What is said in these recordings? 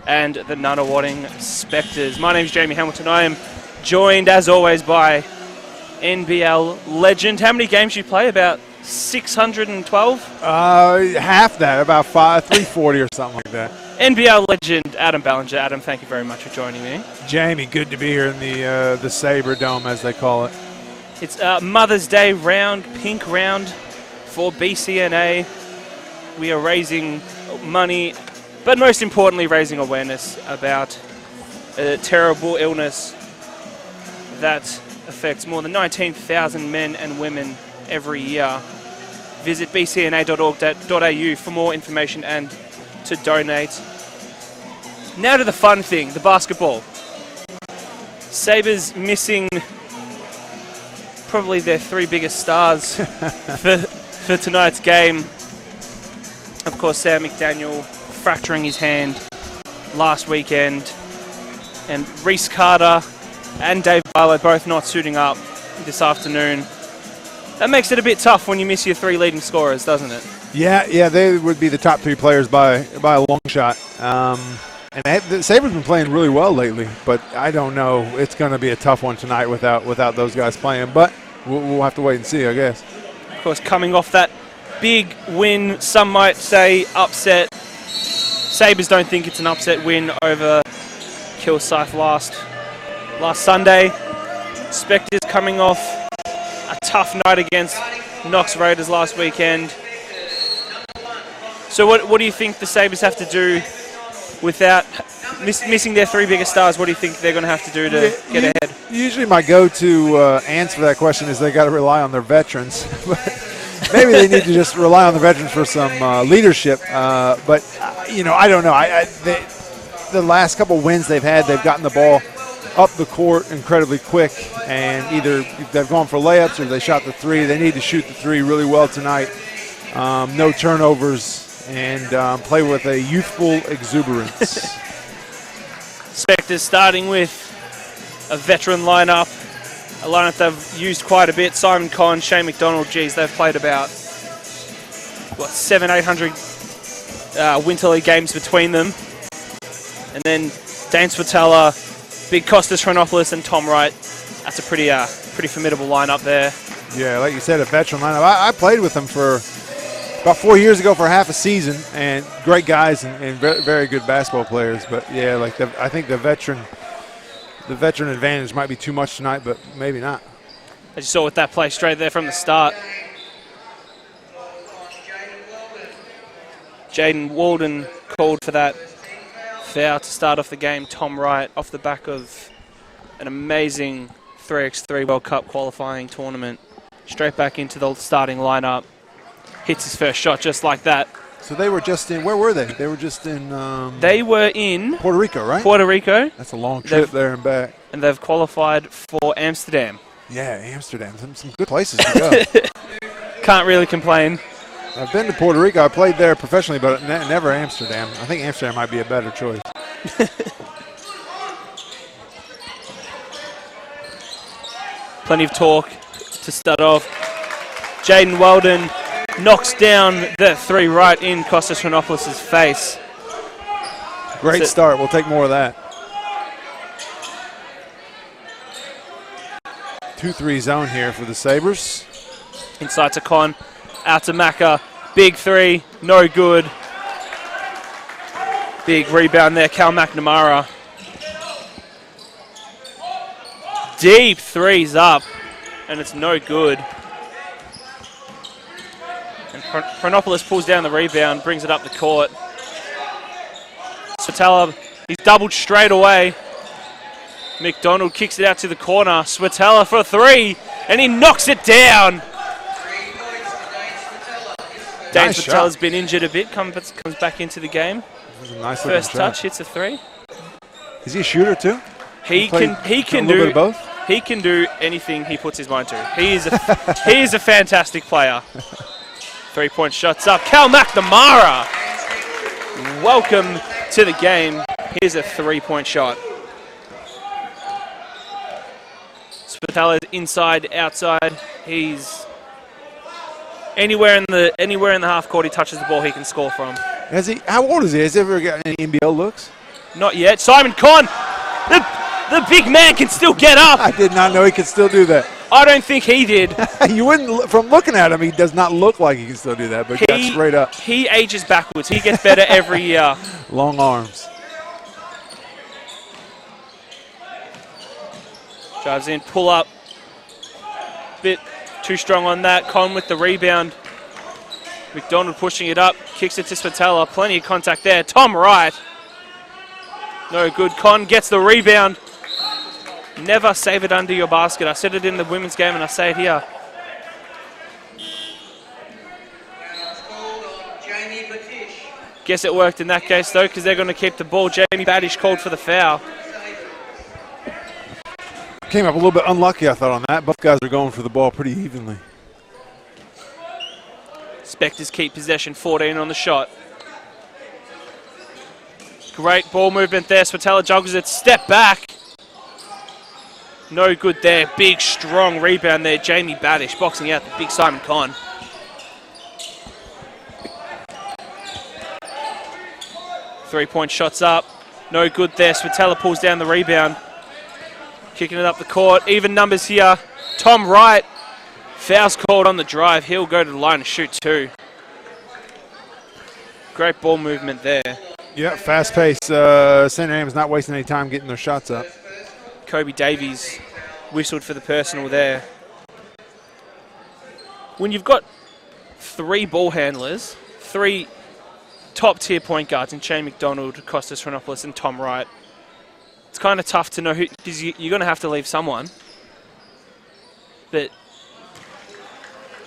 and the Nunawading Spectres. My name is Jamie Hamilton. I am joined, as always, by NBL legend. How many games do you play? About 612? Half that, about 340 or something like that. NBL legend Adam Ballinger. Adam, thank you very much for joining me. Jamie, good to be here in the Sabre Dome, as they call it. It's Mother's Day round, pink round for BCNA. We are raising money, but most importantly, raising awareness about a terrible illness that affects more than 19,000 men and women every year. Visit bcna.org.au for more information and to donate. Now to the fun thing, the basketball. Sabres missing probably their three biggest stars for tonight's game. Of course, Sam McDaniel fracturing his hand last weekend, and Reece Carter and Dave Barlow both not suiting up this afternoon. That makes it a bit tough when you miss your three leading scorers, doesn't it? Yeah, they would be the top three players by a long shot. And the Sabres been playing really well lately, but I don't know. It's going to be a tough one tonight without those guys playing. But we'll have to wait and see, I guess. Of course, coming off that big win, some might say upset. Sabres don't think it's an upset win over Kilsyth last Sunday. Spectres coming off a tough night against Knox Raiders last weekend. So what do you think the Sabres have to do without missing their three biggest stars? What do you think they're going to have to do to get ahead? Usually my go-to answer for that question is they got to rely on their veterans. Maybe they need to just rely on the veterans for some leadership. But I don't know. The last couple wins they've had, they've gotten the ball up the court incredibly quick, and either they've gone for layups or they shot the three. They need to shoot the three really well tonight. No turnovers, and play with a youthful exuberance. Spectres starting with a veteran lineup, a lineup they've used quite a bit. Simon Conn, Shane McDonald, they've played about 700-800 Winter League games between them. And then Dane Switala, Big Kostas Chronopoulos, and Tom Wright. That's a pretty formidable lineup there. Yeah, like you said, a veteran lineup. I played with them for about 4 years ago for half a season, and great guys and very, very good basketball players. But yeah, I think the veteran advantage might be too much tonight, but maybe not. As you saw with that play straight there from the start. Jaden Walden called for that foul to start off the game. Tom Wright, off the back of an amazing 3x3 World Cup qualifying tournament, straight back into the starting lineup. Hits his first shot just like that. So they were just in, where were they? They were just in... they were in... Puerto Rico, right? Puerto Rico. That's a long trip there and back. And they've qualified for Amsterdam. Yeah, Amsterdam. Some good places to go. Can't really complain. I've been to Puerto Rico. I played there professionally, but never Amsterdam. I think Amsterdam might be a better choice. Plenty of talk to start off. Jaden Weldon knocks down the three right in Kostas Chronopoulos' face. Great start. We'll take more of that. 2-3 zone here for the Sabres. Inside to Con. Out to Macca. Big three. No good. Big rebound there. Cal McNamara. Deep threes up. And it's no good. And Chronopoulos pulls down the rebound. Brings it up the court. Switala, he's doubled straight away. McDonald kicks it out to the corner. Switala for three. And he knocks it down. Dane Switala's been injured a bit, comes back into the game. Nice First touch, hits a three. Is he a shooter too? He can do both. He can do anything he puts his mind to. He is a fantastic player. 3-point shots up. Cal McNamara. Welcome to the game. Here's a 3-point shot. Switala inside, outside. He's anywhere in the half court he touches the ball, he can score from. How old is he? Has he ever gotten any NBL looks? Not yet. Simon Conn, the big man can still get up. I did not know he could still do that. I don't think he did. You wouldn't, from looking at him, he does not look like he can still do that, but he got straight up. He ages backwards. He gets better every year. Long arms. Drives in, pull up. Bit too strong on that. Conn with the rebound. McDonald pushing it up. Kicks it to Spatella. Plenty of contact there. Tom Wright. No good. Conn gets the rebound. Never save it under your basket. I said it in the women's game and I say it here. Guess it worked in that case though, because they're going to keep the ball. Jamie Badish called for the foul. Came up a little bit unlucky, I thought, on that. Both guys are going for the ball pretty evenly. Spectres keep possession, 14 on the shot. Great ball movement there. Spatella juggles it. Step back. No good there. Big, strong rebound there. Jamie Badish boxing out the big Simon Conn. Three-point shots up. No good there. Spatella pulls down the rebound. Kicking it up the court. Even numbers here. Tom Wright. Foul's called on the drive. He'll go to the line and shoot two. Great ball movement there. Yeah, fast pace. Sandringham is not wasting any time getting their shots up. Kobe Davies whistled for the personal there. When you've got three ball handlers, three top-tier point guards in Shane McDonald, Kostas Chronopoulos, and Tom Wright, it's kind of tough to know who, because you're going to have to leave someone. But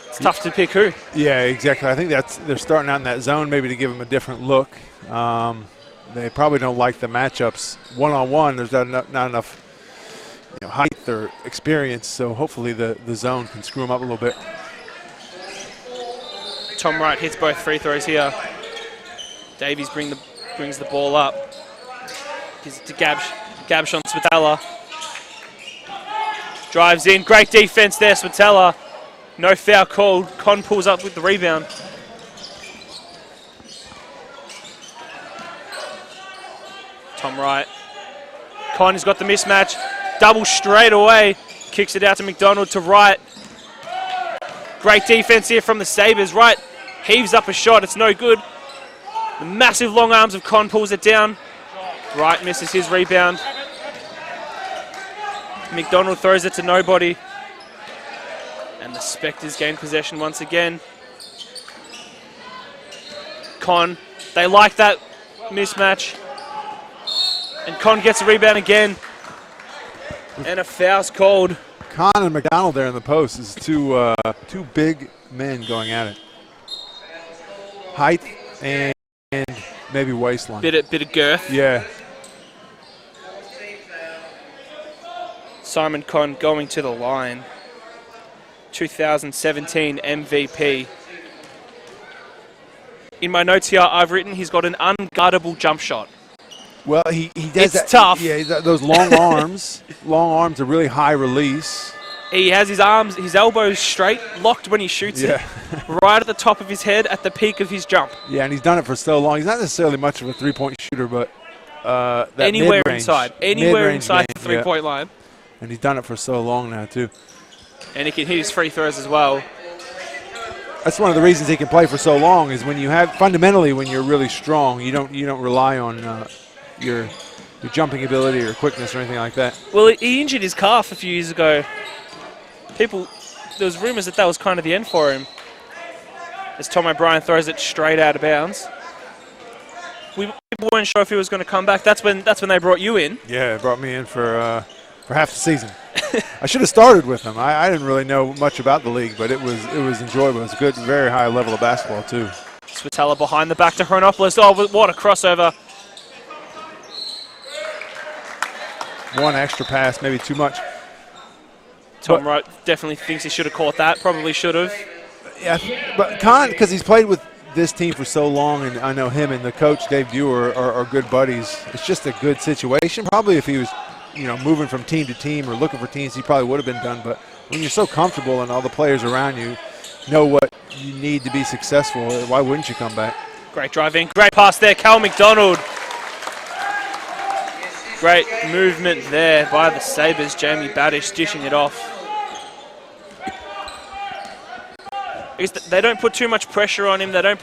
it's tough to pick who. Yeah, exactly. I think they're starting out in that zone maybe to give them a different look. They probably don't like the matchups one-on-one. There's not enough height or experience, so hopefully the zone can screw them up a little bit. Tom Wright hits both free throws here. Davies brings the ball up. Gives it to Gabshon Spatella. Drives in. Great defense there, Spatella. No foul called. Conn pulls up with the rebound. Tom Wright. Conn has got the mismatch. Double straight away. Kicks it out to McDonald to Wright. Great defense here from the Sabres. Wright heaves up a shot. It's no good. The massive long arms of Conn pulls it down. Wright misses his rebound. McDonald throws it to nobody. And the Spectres gain possession once again. Conn, they like that mismatch. And Conn gets a rebound again. And a foul's called. Conn and McDonald there in the post is two big men going at it. Height and maybe waistline. Bit of girth. Yeah. Simon Conn going to the line. 2017 MVP. In my notes here, I've written he's got an unguardable jump shot. Well, he does that. It's tough. Yeah, those long arms. Long arms are really high release. He has his arms, his elbows straight, locked when he shoots it. Right at the top of his head, at the peak of his jump. Yeah, and he's done it for so long. He's not necessarily much of a three-point shooter, but that anywhere mid-range, inside the three-point line. And he's done it for so long now, too. And he can hit his free throws as well. That's one of the reasons he can play for so long is when you have, fundamentally, when you're really strong, you don't rely on your jumping ability or quickness or anything like that. Well, he injured his calf a few years ago. There was rumours that was kind of the end for him. As Tom O'Brien throws it straight out of bounds. We weren't sure if he was going to come back. That's when they brought you in. Yeah, it brought me in for half the season. I should have started with him. I didn't really know much about the league, but it was enjoyable. It was a good, very high level of basketball too. Spatella behind the back to Chronopoulos. Oh, what a crossover. One extra pass, maybe too much. Tom Wright definitely thinks he should have caught that. Probably should have. Yeah, but Conn, because he's played with this team for so long, and I know him and the coach, Dave Dewar, are good buddies. It's just a good situation. Probably if he was, moving from team to team or looking for teams, he probably would have been done. But when you're so comfortable and all the players around you know what you need to be successful, why wouldn't you come back? Great driving. Great pass there. Cal McDonald. Great movement there by the Sabres. Jamie Badish dishing it off. They don't put too much pressure on him. They don't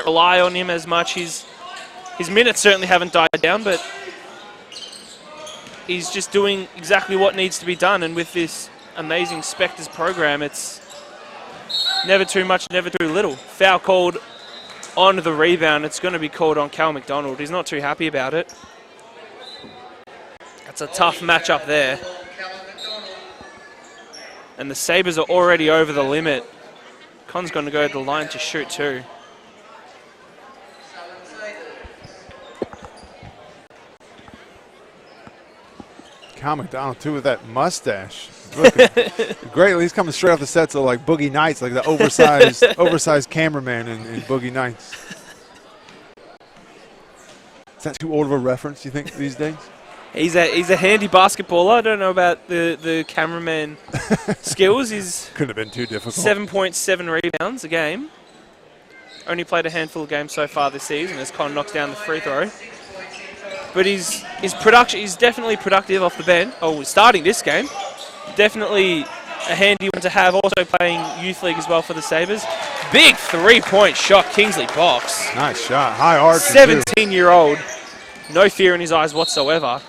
rely on him as much. His minutes certainly haven't died down, but he's just doing exactly what needs to be done. And with this amazing Spectres program, it's never too much, never too little. Foul called on the rebound. It's going to be called on Cal McDonald. He's not too happy about it. That's a tough matchup there. And the Sabres are already over the limit. Con's going to go to the line to shoot too. Cal McDonald, too, with that mustache. Looking great. He's coming straight off the sets of like Boogie Nights, like the oversized cameraman in Boogie Nights. Is that too old of a reference, you think, these days? He's a handy basketballer. I don't know about the cameraman skills. He's couldn't have been too difficult. 7.7 rebounds a game. Only played a handful of games so far this season as Con knocks down the free throw. But his production, he's definitely productive off the bench. Oh, starting this game. Definitely a handy one to have. Also playing youth league as well for the Sabres. Big three-point shot, Kingsley Box. Nice shot. High arch. 17-year-old. No fear in his eyes whatsoever.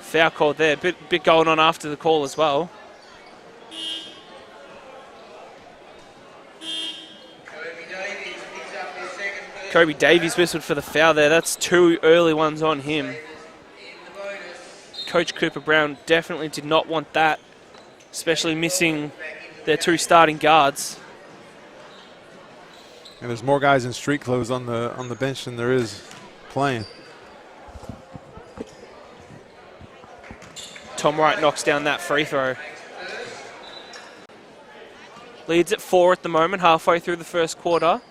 Foul called there. Bit going on after the call as well. Kobe Davies whistled for the foul there. That's 2 early ones on him. Coach Cooper Brown definitely did not want that, especially missing their 2 starting guards. And there's more guys in street clothes on the bench than there is playing. Tom Wright knocks down that free throw. Leads at 4 at the moment, halfway through the first quarter.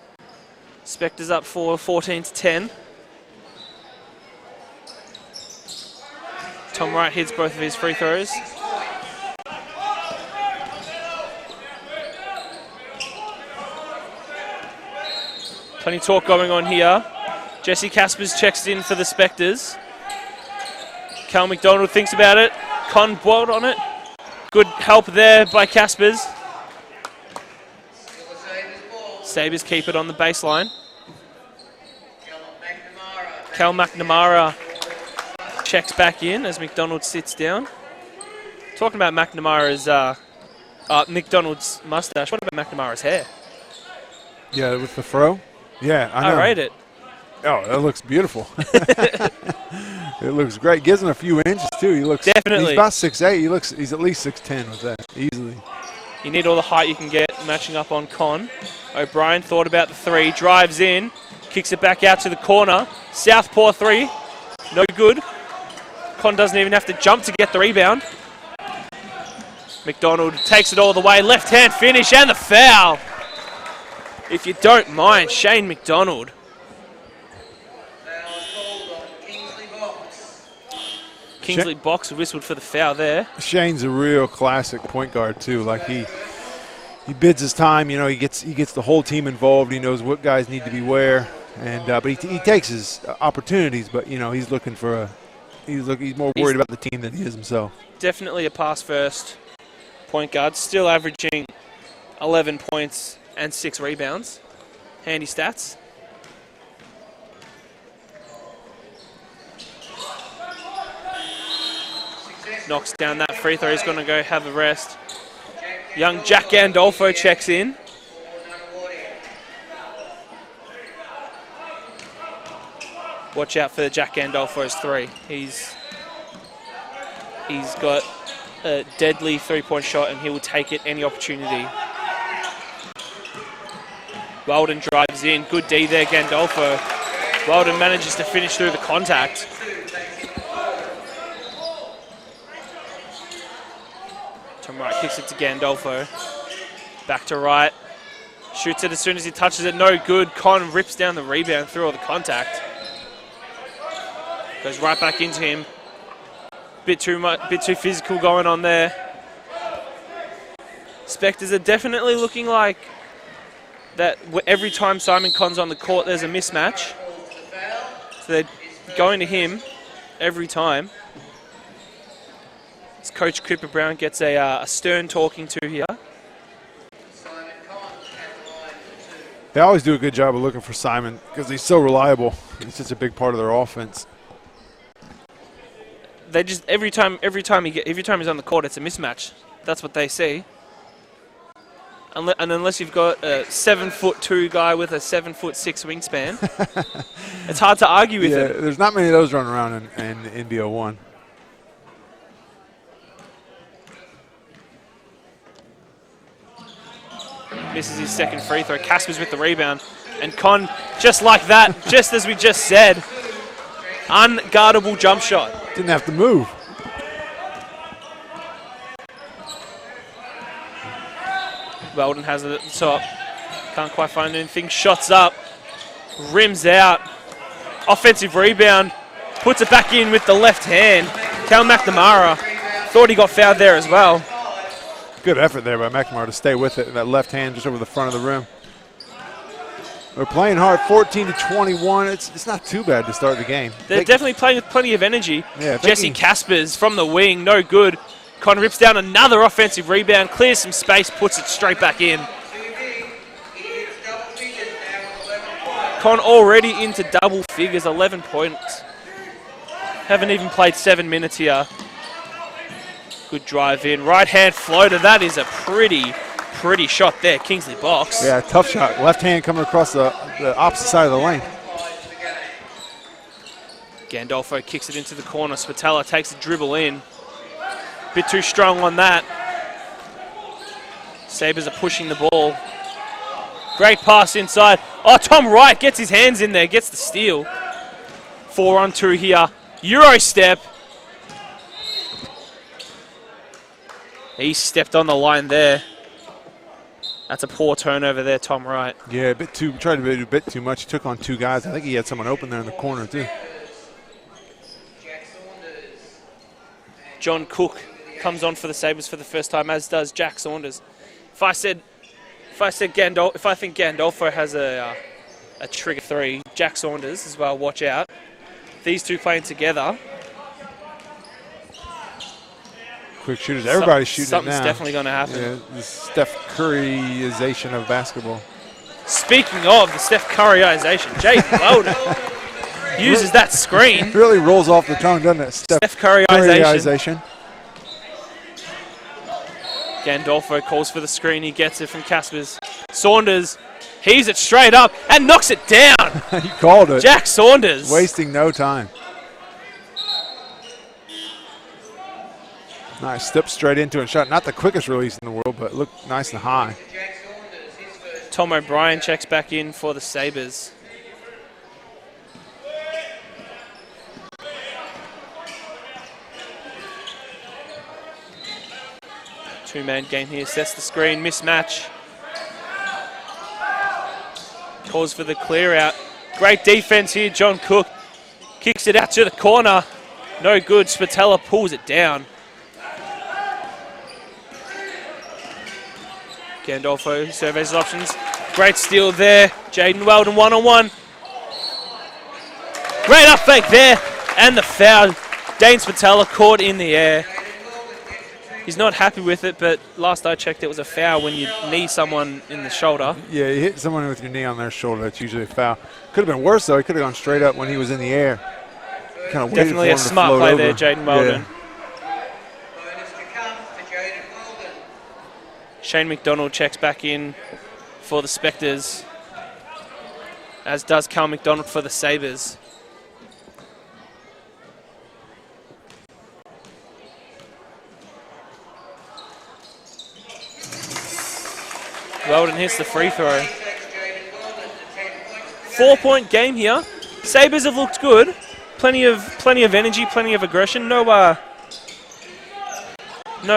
Spectres up 14-10. Tom Wright hits both of his free throws. Plenty of talk going on here. Jesse Caspers checks in for the Spectres. Cal McDonald thinks about it. Con boiled on it. Good help there by Caspers. Sabres keep it on the baseline. Cal McNamara checks back in as McDonald sits down. Talking about McNamara's, McDonald's mustache. What about McNamara's hair? Yeah, with the fro? Yeah, I know. I rate it. Oh, that looks beautiful. It looks great. Gives him a few inches, too. He looks definitely. He's about 6'8". He's at least 6'10" with that, easily. You need all the height you can get matching up on Con. O'Brien thought about the 3, drives in, kicks it back out to the corner. Southpaw 3, no good. Con doesn't even have to jump to get the rebound. McDonald takes it all the way, left-hand finish and the foul. If you don't mind, Shane McDonald. Kingsley Box whistled for the foul there. Shane's a real classic point guard too. Like he bids his time. You know, he gets the whole team involved. He knows what guys need to be where, and but he takes his opportunities. But you know, he's looking for he's more worried about the team than he is himself. Definitely a pass first point guard. Still averaging 11 points and 6 rebounds. Handy stats. Knocks down that free throw. He's going to go have a rest. Young Jack Gandolfo checks in. Watch out for Jack Gandolfo's 3. He's got a deadly 3-point shot and he will take it any opportunity. Weldon drives in. Good D there, Gandolfo. Weldon manages to finish through the contact. Wright kicks it to Gandolfo. Back to Wright. Shoots it as soon as he touches it. No good. Con rips down the rebound through all the contact. Goes right back into him. Bit too physical going on there. Spectres are definitely looking like that every time Simon Con's on the court, there's a mismatch. So they're going to him every time. As Coach Cooper Brown gets a stern talking to here. They always do a good job of looking for Simon because he's so reliable. He's such a big part of their offense. They just every time he's on the court, it's a mismatch. That's what they see. And unless you've got a 7'2" guy with a 7'6" wingspan, it's hard to argue with him. There's not many of those running around in NBL1. Misses his second free throw. Caspers with the rebound. And Con, just like that, just as we just said, unguardable jump shot. Didn't have to move. Weldon has it at the top. Can't quite find anything. Shots up. Rims out. Offensive rebound. Puts it back in with the left hand. Cal McNamara thought he got fouled there as well. Good effort there by McNamara to stay with it. That left hand just over the front of the rim. We're playing hard, 14-21. It's not too bad to start the game. They're definitely playing with plenty of energy. Yeah, Jesse Caspers from the wing, no good. Con rips down another offensive rebound, clears some space, puts it straight back in. Con already into double figures, 11 points. Haven't even played 7 minutes here. Good drive in. Right hand floater. That is a pretty shot there. Kingsley box. Yeah, tough shot. Left hand coming across the opposite side of the lane. Gandolfo kicks it into the corner. Spatella takes a dribble in. Bit too strong on that. Sabres are pushing the ball. Great pass inside. Oh, Tom Wright gets his hands in there. Gets the steal. 4-on-2 here. Euro step. He stepped on the line there. That's a poor turnover there, Tom Wright. Yeah, tried to do a bit too much. He took on 2 guys. I think he had someone open there in the corner too. John Cook comes on for the Sabres for the first time, as does Jack Saunders. If I think Gandolfo has a trigger 3, Jack Saunders as well, watch out. These two playing together. Quick shooters. Everybody's shooting it now. Something's definitely going to happen. Yeah, the Steph Curryization of basketball. Speaking of the Steph Curryization, Jaden Weldon uses that screen. It really rolls off the tongue, doesn't it? Steph Curryization. Curryization. Gandolfo calls for the screen. He gets it from Caspers. Saunders heaves it straight up and knocks it down. He called it. Jack Saunders. Wasting no time. Nice, stepped straight into it. Shot not the quickest release in the world, but looked nice and high. Tom O'Brien checks back in for the Sabres. Two-man game here, sets the screen, mismatch. Calls for the clear out. Great defense here, John Cook. Kicks it out to the corner. No good, Spatella pulls it down. Gandolfo surveys his options. Great steal there. Jaden Weldon one-on-one. Great up fake there. And the foul. Dane Spatella caught in the air. He's not happy with it, but last I checked, it was a foul when you knee someone in the shoulder. Yeah, you hit someone with your knee on their shoulder. That's usually a foul. Could have been worse, though. He could have gone straight up when he was in the air. Kind of definitely a smart play there, Jaden Weldon. Yeah. Shane McDonald checks back in for the Spectres, as does Cal McDonald for the Sabres. Weldon hits the free throw. 4-point game here. Sabres have looked good. Plenty of energy, plenty of aggression. No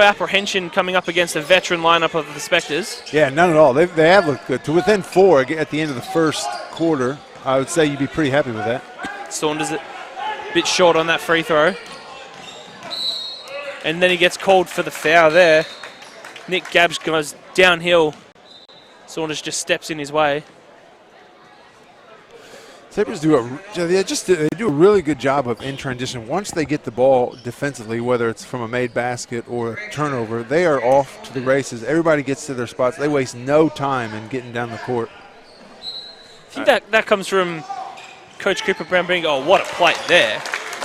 apprehension coming up against the veteran lineup of the Spectres. Yeah, none at all. They have looked good. To within 4 at the end of the first quarter, I would say you'd be pretty happy with that. Saunders a bit short on that free throw. And then he gets called for the foul there. Nick Gabbs goes downhill. Saunders just steps in his way. Sabres do they do a really good job of in transition. Once they get the ball defensively, whether it's from a made basket or a turnover, they are off to the races. Everybody gets to their spots. They waste no time in getting down the court. I think that comes from Coach Cooper Brown being, oh, what a play there.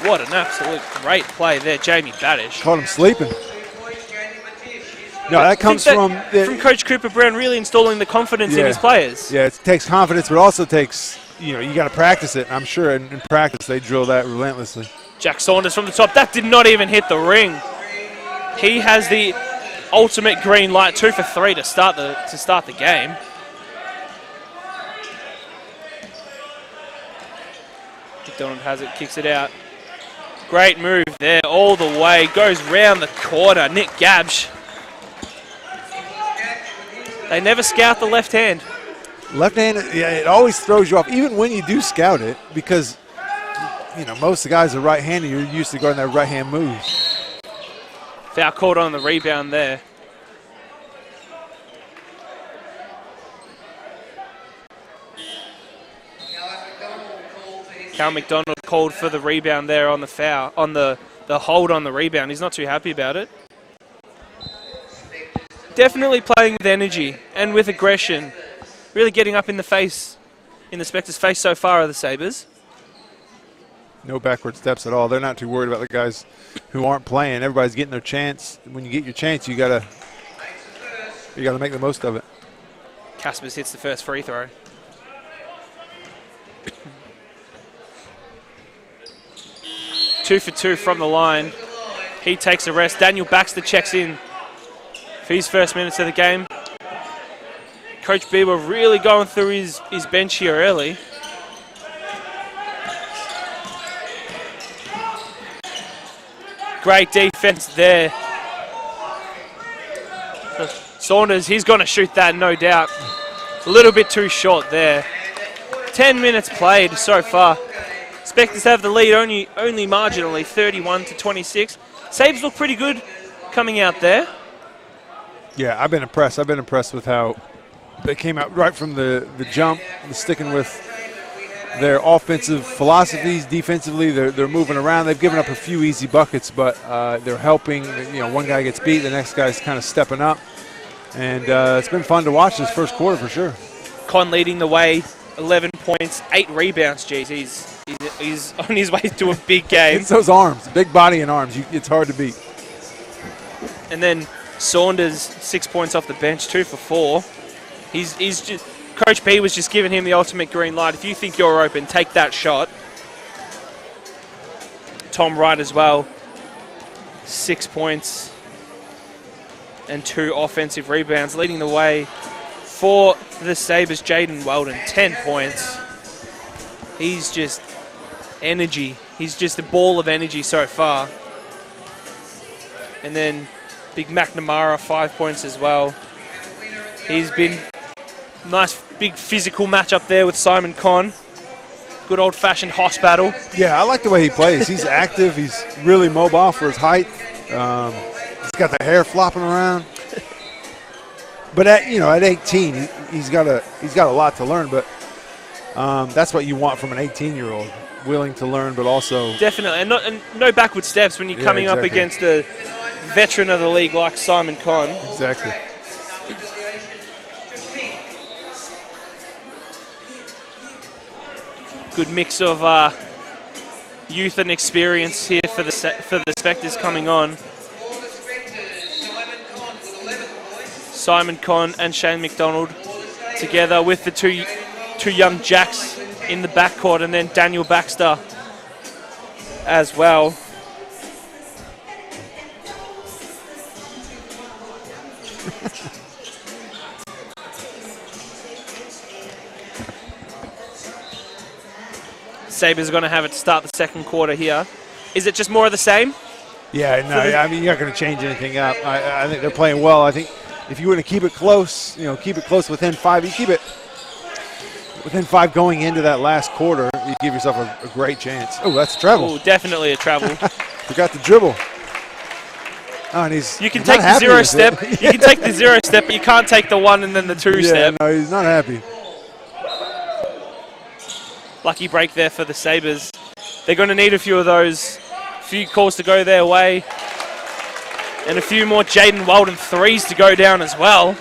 What an absolute great play there, Jamie Badish. Caught him sleeping. No, that comes from Coach Cooper Brown really installing the confidence in his players. Yeah, it takes confidence, but also takes, you got to practice it. And I'm sure in practice they drill that relentlessly. Jack Saunders from the top. That did not even hit the ring. He has the ultimate green light, 2 for 3 to start the game. McDonald has it, kicks it out. Great move there, all the way. Goes round the corner. Nick Gabsch. They never scout the left hand. Left hand, yeah, it always throws you off, even when you do scout it, because most of the guys are right-handed. You're used to going that right-hand move. Foul called on the rebound there. Cal McDonald called for the rebound there on the foul, on the hold on the rebound. He's not too happy about it. Definitely playing with energy and with aggression. Really getting up in the Spectres' face so far are the Sabres. No backward steps at all. They're not too worried about the guys who aren't playing. Everybody's getting their chance. When you get your chance, you gotta make the most of it. Caspers hits the first free throw. Two for 2 from the line. He takes a rest. Daniel Baxter checks in for his first minutes of the game. Coach Bieber really going through his bench here early. Great defense there. Saunders, he's going to shoot that, no doubt. A little bit too short there. 10 minutes played so far. Spectres have the lead only marginally, 31-26. Sabres look pretty good coming out there. Yeah, I've been impressed. I've been impressed with how they came out right from the jump, sticking with their offensive philosophies. Defensively, they're moving around. They've given up a few easy buckets, but they're helping. One guy gets beat, the next guy's kind of stepping up. And it's been fun to watch this first quarter for sure. Con leading the way, 11 points, 8 rebounds. Jeez, he's on his way to a big game. It's those arms, big body and arms. It's hard to beat. And then Saunders, 6 points off the bench, 2 for 4. He's just, Coach B was just giving him the ultimate green light. If you think you're open, take that shot. Tom Wright as well, 6 points and 2 offensive rebounds, leading the way for the Sabres. Jaden Weldon, 10 points. He's just energy. He's just a ball of energy so far. And then Big McNamara, 5 points as well. He's been nice big physical match up there with Simon Conn. Good old-fashioned hoss battle. Yeah, I like the way he plays. He's active. He's really mobile for his height. He's got the hair flopping around. But at 18, he's got a lot to learn. But that's what you want from an 18-year-old, willing to learn, but also definitely, and no backward steps when you're coming up against a veteran of the league like Simon Conn. Exactly. Good mix of youth and experience here for the Spectres coming on. Simon Conn and Shane McDonald together with the two young Jacks in the backcourt, and then Daniel Baxter as well. Sabres are going to have it to start the second quarter here. Is it just more of the same? Yeah, no, I mean, you're not going to change anything up. I think they're playing well. I think if you want to keep it close, keep it close within 5, you keep it within 5 going into that last quarter, you give yourself a great chance. Oh, that's a travel. Oh, definitely a travel. Forgot the dribble. Oh, and you can take the 0 step. You can take the 0 step, but you can't take the 1 and then the 2 step. No, he's not happy. Lucky break there for the Sabres. They're going to need a few of those. A few calls to go their way. And a few more Jaden Weldon threes to go down as well.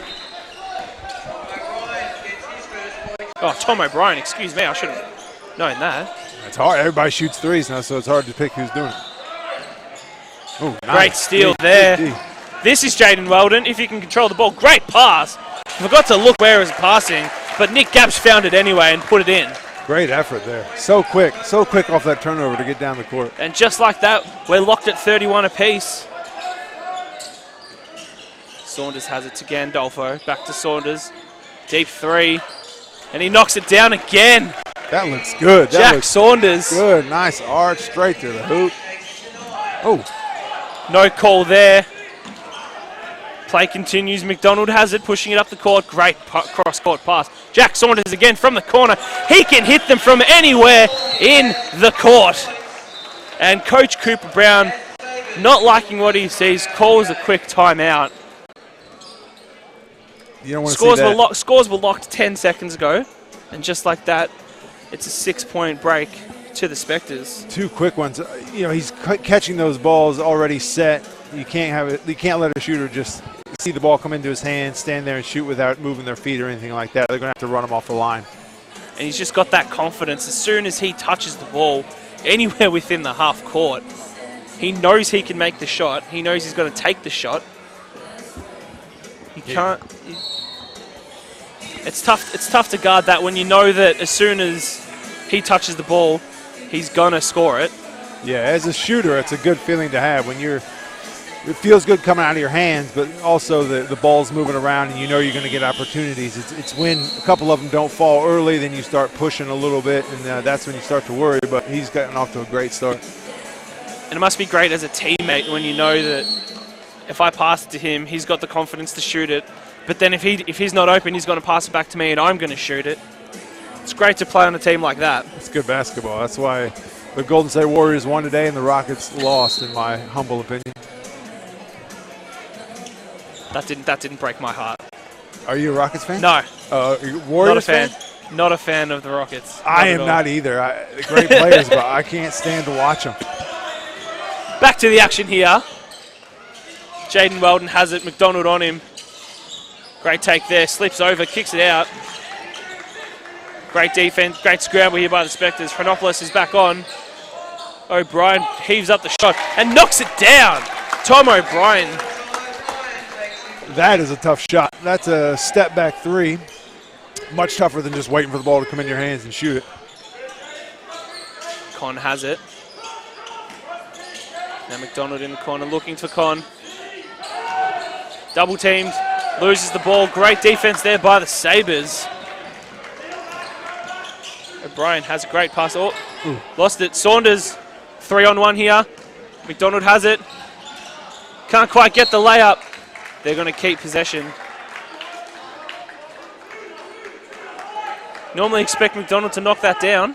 Oh, Tom O'Brien, excuse me. I should have known that. It's hard. Everybody shoots threes now, so it's hard to pick who's doing it. Ooh, nice. Great steal there. This is Jaden Weldon, if he can control the ball. Great pass. Forgot to look where it was passing, but Nick Gapps found it anyway and put it in. Great effort there. So quick off that turnover to get down the court. And just like that, we're locked at 31 apiece. Saunders has it to Gandolfo. Back to Saunders. Deep three. And he knocks it down again. That looks good. Jack Saunders. Good. Nice arch straight to the hoop. Oh. No call there. Play continues. McDonald has it, pushing it up the court. Great cross-court pass. Jack Saunders again from the corner. He can hit them from anywhere in the court. And Coach Cooper Brown, not liking what he sees, calls a quick timeout. You don't want to see that. Scores were locked 10 seconds ago. And just like that, it's a 6-point break to the Spectres. 2 quick ones. He's catching those balls already set. You can't let a shooter just see the ball come into his hands, stand there and shoot without moving their feet or anything like that. They're going to have to run him off the line. And he's just got that confidence. As soon as he touches the ball anywhere within the half court, he knows he can make the shot. He knows he's going to take the shot. He can't. It's tough. It's tough to guard that when you know that as soon as he touches the ball, he's gonna score it. Yeah, as a shooter, it's a good feeling to have when it feels good coming out of your hands, but also the ball's moving around and you know you're going to get opportunities. It's when a couple of them don't fall early, then you start pushing a little bit, and that's when you start to worry, but he's gotten off to a great start. And it must be great as a teammate when you know that if I pass it to him, he's got the confidence to shoot it, but then if he's not open, he's going to pass it back to me and I'm going to shoot it. It's great to play on a team like that. It's good basketball. That's why the Golden State Warriors won today and the Rockets lost, in my humble opinion. That didn't break my heart. Are you a Rockets fan? No. Warriors not a fan. Not a fan of the Rockets. I am not either. Great players, but I can't stand to watch them. Back to the action here. Jaden Weldon has it. McDonald on him. Great take there. Slips over, kicks it out. Great defense. Great scramble here by the Spectres. Chronopoulos is back on. O'Brien heaves up the shot and knocks it down. Tom O'Brien. That is a tough shot. That's a step back three. Much tougher than just waiting for the ball to come in your hands and shoot it. Con has it. Now McDonald in the corner looking for Con. Double teamed. Loses the ball. Great defense there by the Sabres. O'Brien has a great pass. Oh, lost it. Saunders, 3-on-1 here. McDonald has it. Can't quite get the layup. They're going to keep possession. Normally expect McDonald to knock that down.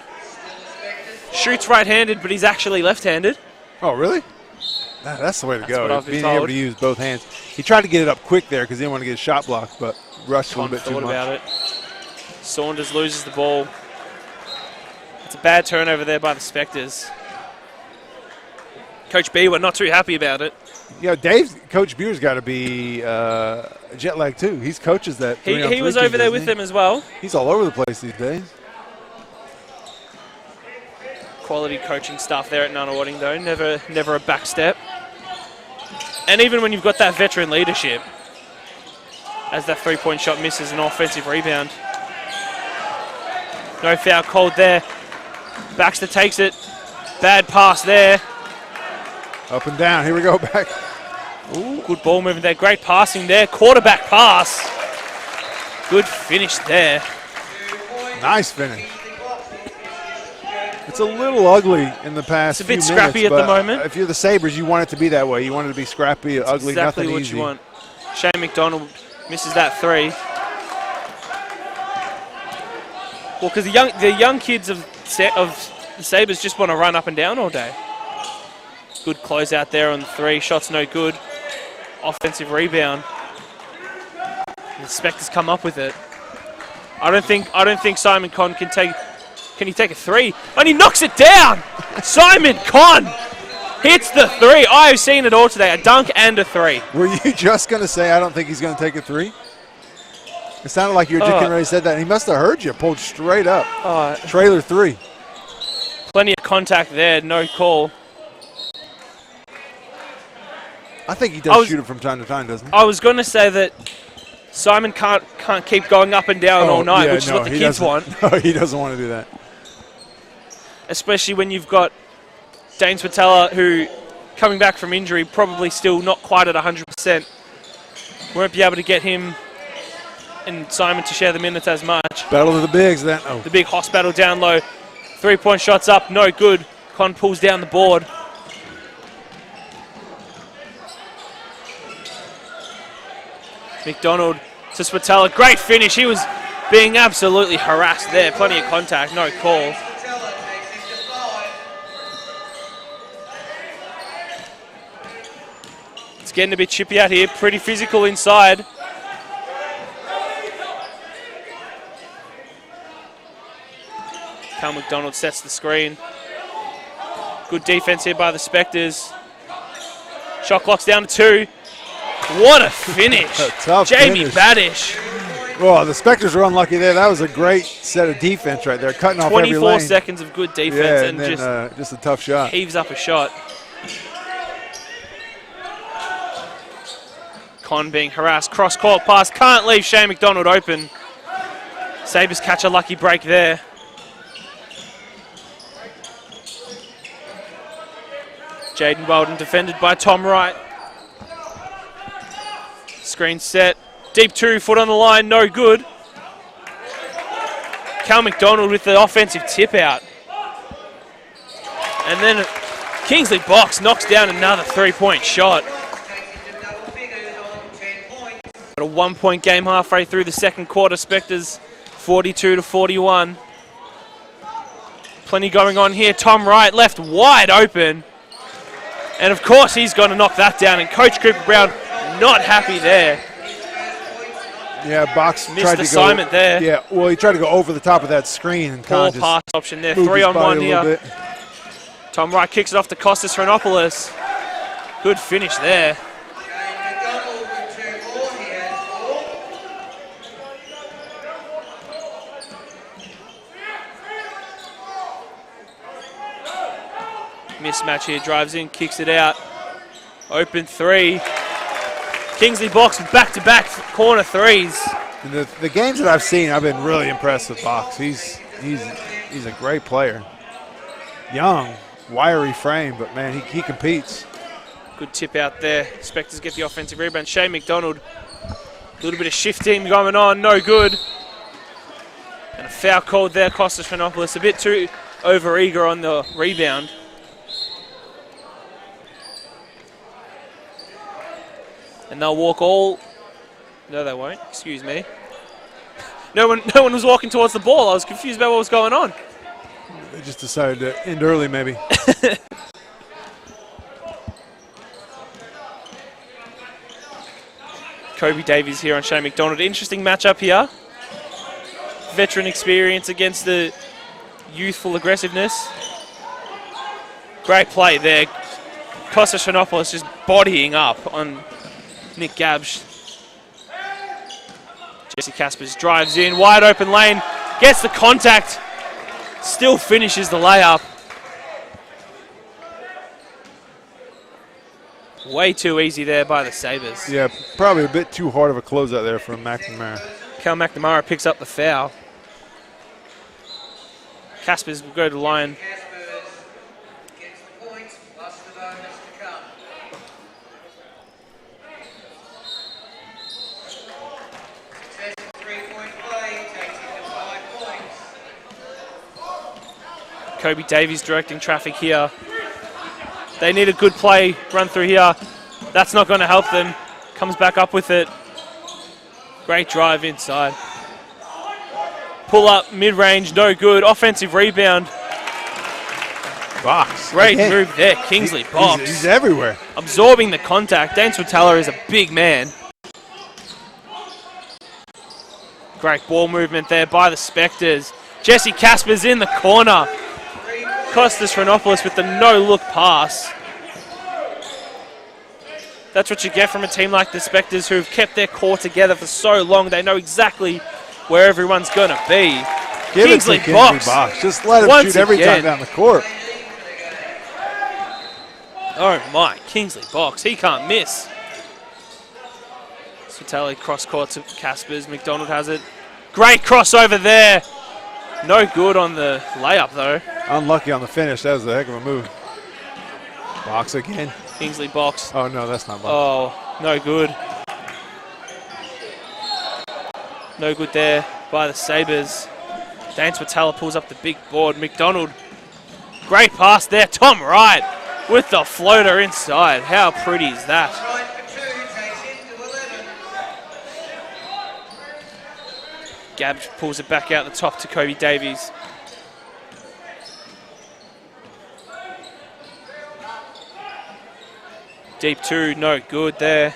Shoots right-handed, but he's actually left-handed. Oh, really? That's the way to go. Being able to use both hands. He tried to get it up quick there because he didn't want to get a shot blocked, but rushed a little bit too much. About it. Saunders loses the ball. It's a bad turnover there by the Spectres. Coach B, we're not too happy about it. Yeah, Coach Beer's got to be jet lag too. He's coaches that. He was over there with them as well. He's all over the place these days. Quality coaching staff there at Nunawading though. Never a backstep. And even when you've got that veteran leadership, as that three-point shot misses an offensive rebound. No foul called there. Baxter takes it. Bad pass there. Up and down. Here we go back. Ooh, good ball movement there. Great passing there. Quarterback pass. Good finish there. Nice finish. It's a little ugly in the past It's a bit few scrappy minutes, at the moment. If you're the Sabres, you want it to be that way. You want it to be scrappy, ugly, exactly nothing what easy. You want. Shane McDonald misses that three. Well, because the young kids of the Sabres just want to run up and down all day. Good close out there on the three. Shot's no good. Offensive rebound. The Spectres come up with it. I don't think Simon Conn can Can he take a three? And he knocks it down! Simon Conn hits the three. I have seen it all today, a dunk and a three. Were you just going to say, I don't think he's going to take a three? It sounded like you were just getting ready to say that. He must have heard you. Pulled straight up. Trailer three. Plenty of contact there. No call. I think he does shoot it from time to time, doesn't he? I was going to say that Simon can't keep going up and down all night, which is what the kids want. No, he doesn't want to do that. Especially when you've got Dane Spatella, who, coming back from injury, probably still not quite at 100%. Won't be able to get him and Simon to share the minutes as much. Battle of the bigs then. Oh. The big Hoss battle down low. 3-point shots up, no good. Conn pulls down the board. McDonald to Spatella. Great finish. He was being absolutely harassed there. Plenty of contact, no call. It's getting a bit chippy out here. Pretty physical inside. Cal McDonald sets the screen. Good defense here by the Spectres. Shot clock's down to 2. What a finish. Jamie Badish. Well, the Spectres were unlucky there. That was a great set of defense right there, cutting off every lane. 24 seconds of good defense and then, just a tough shot. Heaves up a shot. Conn being harassed. Cross-court pass. Can't leave Shane McDonald open. Sabres catch a lucky break there. Jaden Weldon defended by Tom Wright. Screen set. Deep 2, foot on the line, no good. Cal McDonald with the offensive tip out. And then Kingsley Box knocks down another 3-point shot. Got a 1-point game halfway through the second quarter. Spectres 42-41. Plenty going on here. Tom Wright left wide open. And of course he's going to knock that down. And Coach Cooper Brown not happy there. Yeah, Box missed tried to assignment go, there. Yeah, well, he tried to go over the top of that screen. And poor pass option there. 3-on-1 here. Tom Wright kicks it off to Kostas Chronopoulos. Good finish there. Mismatch here, drives in, kicks it out. Open 3. Kingsley Box back-to-back corner threes. The games that I've seen, I've been really impressed with Box. He's a great player. Young, wiry frame, but man, he competes. Good tip out there. Spectres get the offensive rebound. Shane McDonald, a little bit of shifting going on, no good. And a foul called there, Kostas Chronopoulos, a bit too over-eager on the rebound. And they'll walk all... No, they won't. Excuse me. No one was walking towards the ball. I was confused about what was going on. They just decided to end early, maybe. Kobe Davies here on Shane McDonald. Interesting matchup here. Veteran experience against the youthful aggressiveness. Great play there. Kostas Chronopoulos just bodying up on Nick Gabsch. Jesse Kaspers drives in, wide open lane, gets the contact, still finishes the layup. Way too easy there by the Sabres. Yeah, probably a bit too hard of a closeout there from McNamara. Cal McNamara picks up the foul. Kaspers will go to the line. Kobe Davies directing traffic here. They need a good play run through here. That's not going to help them. Comes back up with it. Great drive inside. Pull up, mid-range, no good. Offensive rebound. Box. Great move there, Kingsley Box. He's everywhere. Absorbing the contact. Dane Switala is a big man. Great ball movement there by the Spectres. Jesse Casper's in the corner. Kostas Chronopoulos with the no-look pass. That's what you get from a team like the Spectres, who've kept their core together for so long. They know exactly where everyone's going to be. Give Kingsley it to Box. Just let him Once shoot every again. time down the court. Oh my, Kingsley Box. He can't miss. Svitali cross court to Caspers. McDonald has it. Great crossover there. No good on the layup though. Unlucky on the finish. That was a heck of a move. Box again. Kingsley Box. Oh, no, that's not Box. Oh, no good. No good there by the Sabres. Dane Switala pulls up the big board. McDonald, great pass there. Tom Wright with the floater inside. How pretty is that? Gabb pulls it back out the top to Kobe Davies. Deep two, no good there.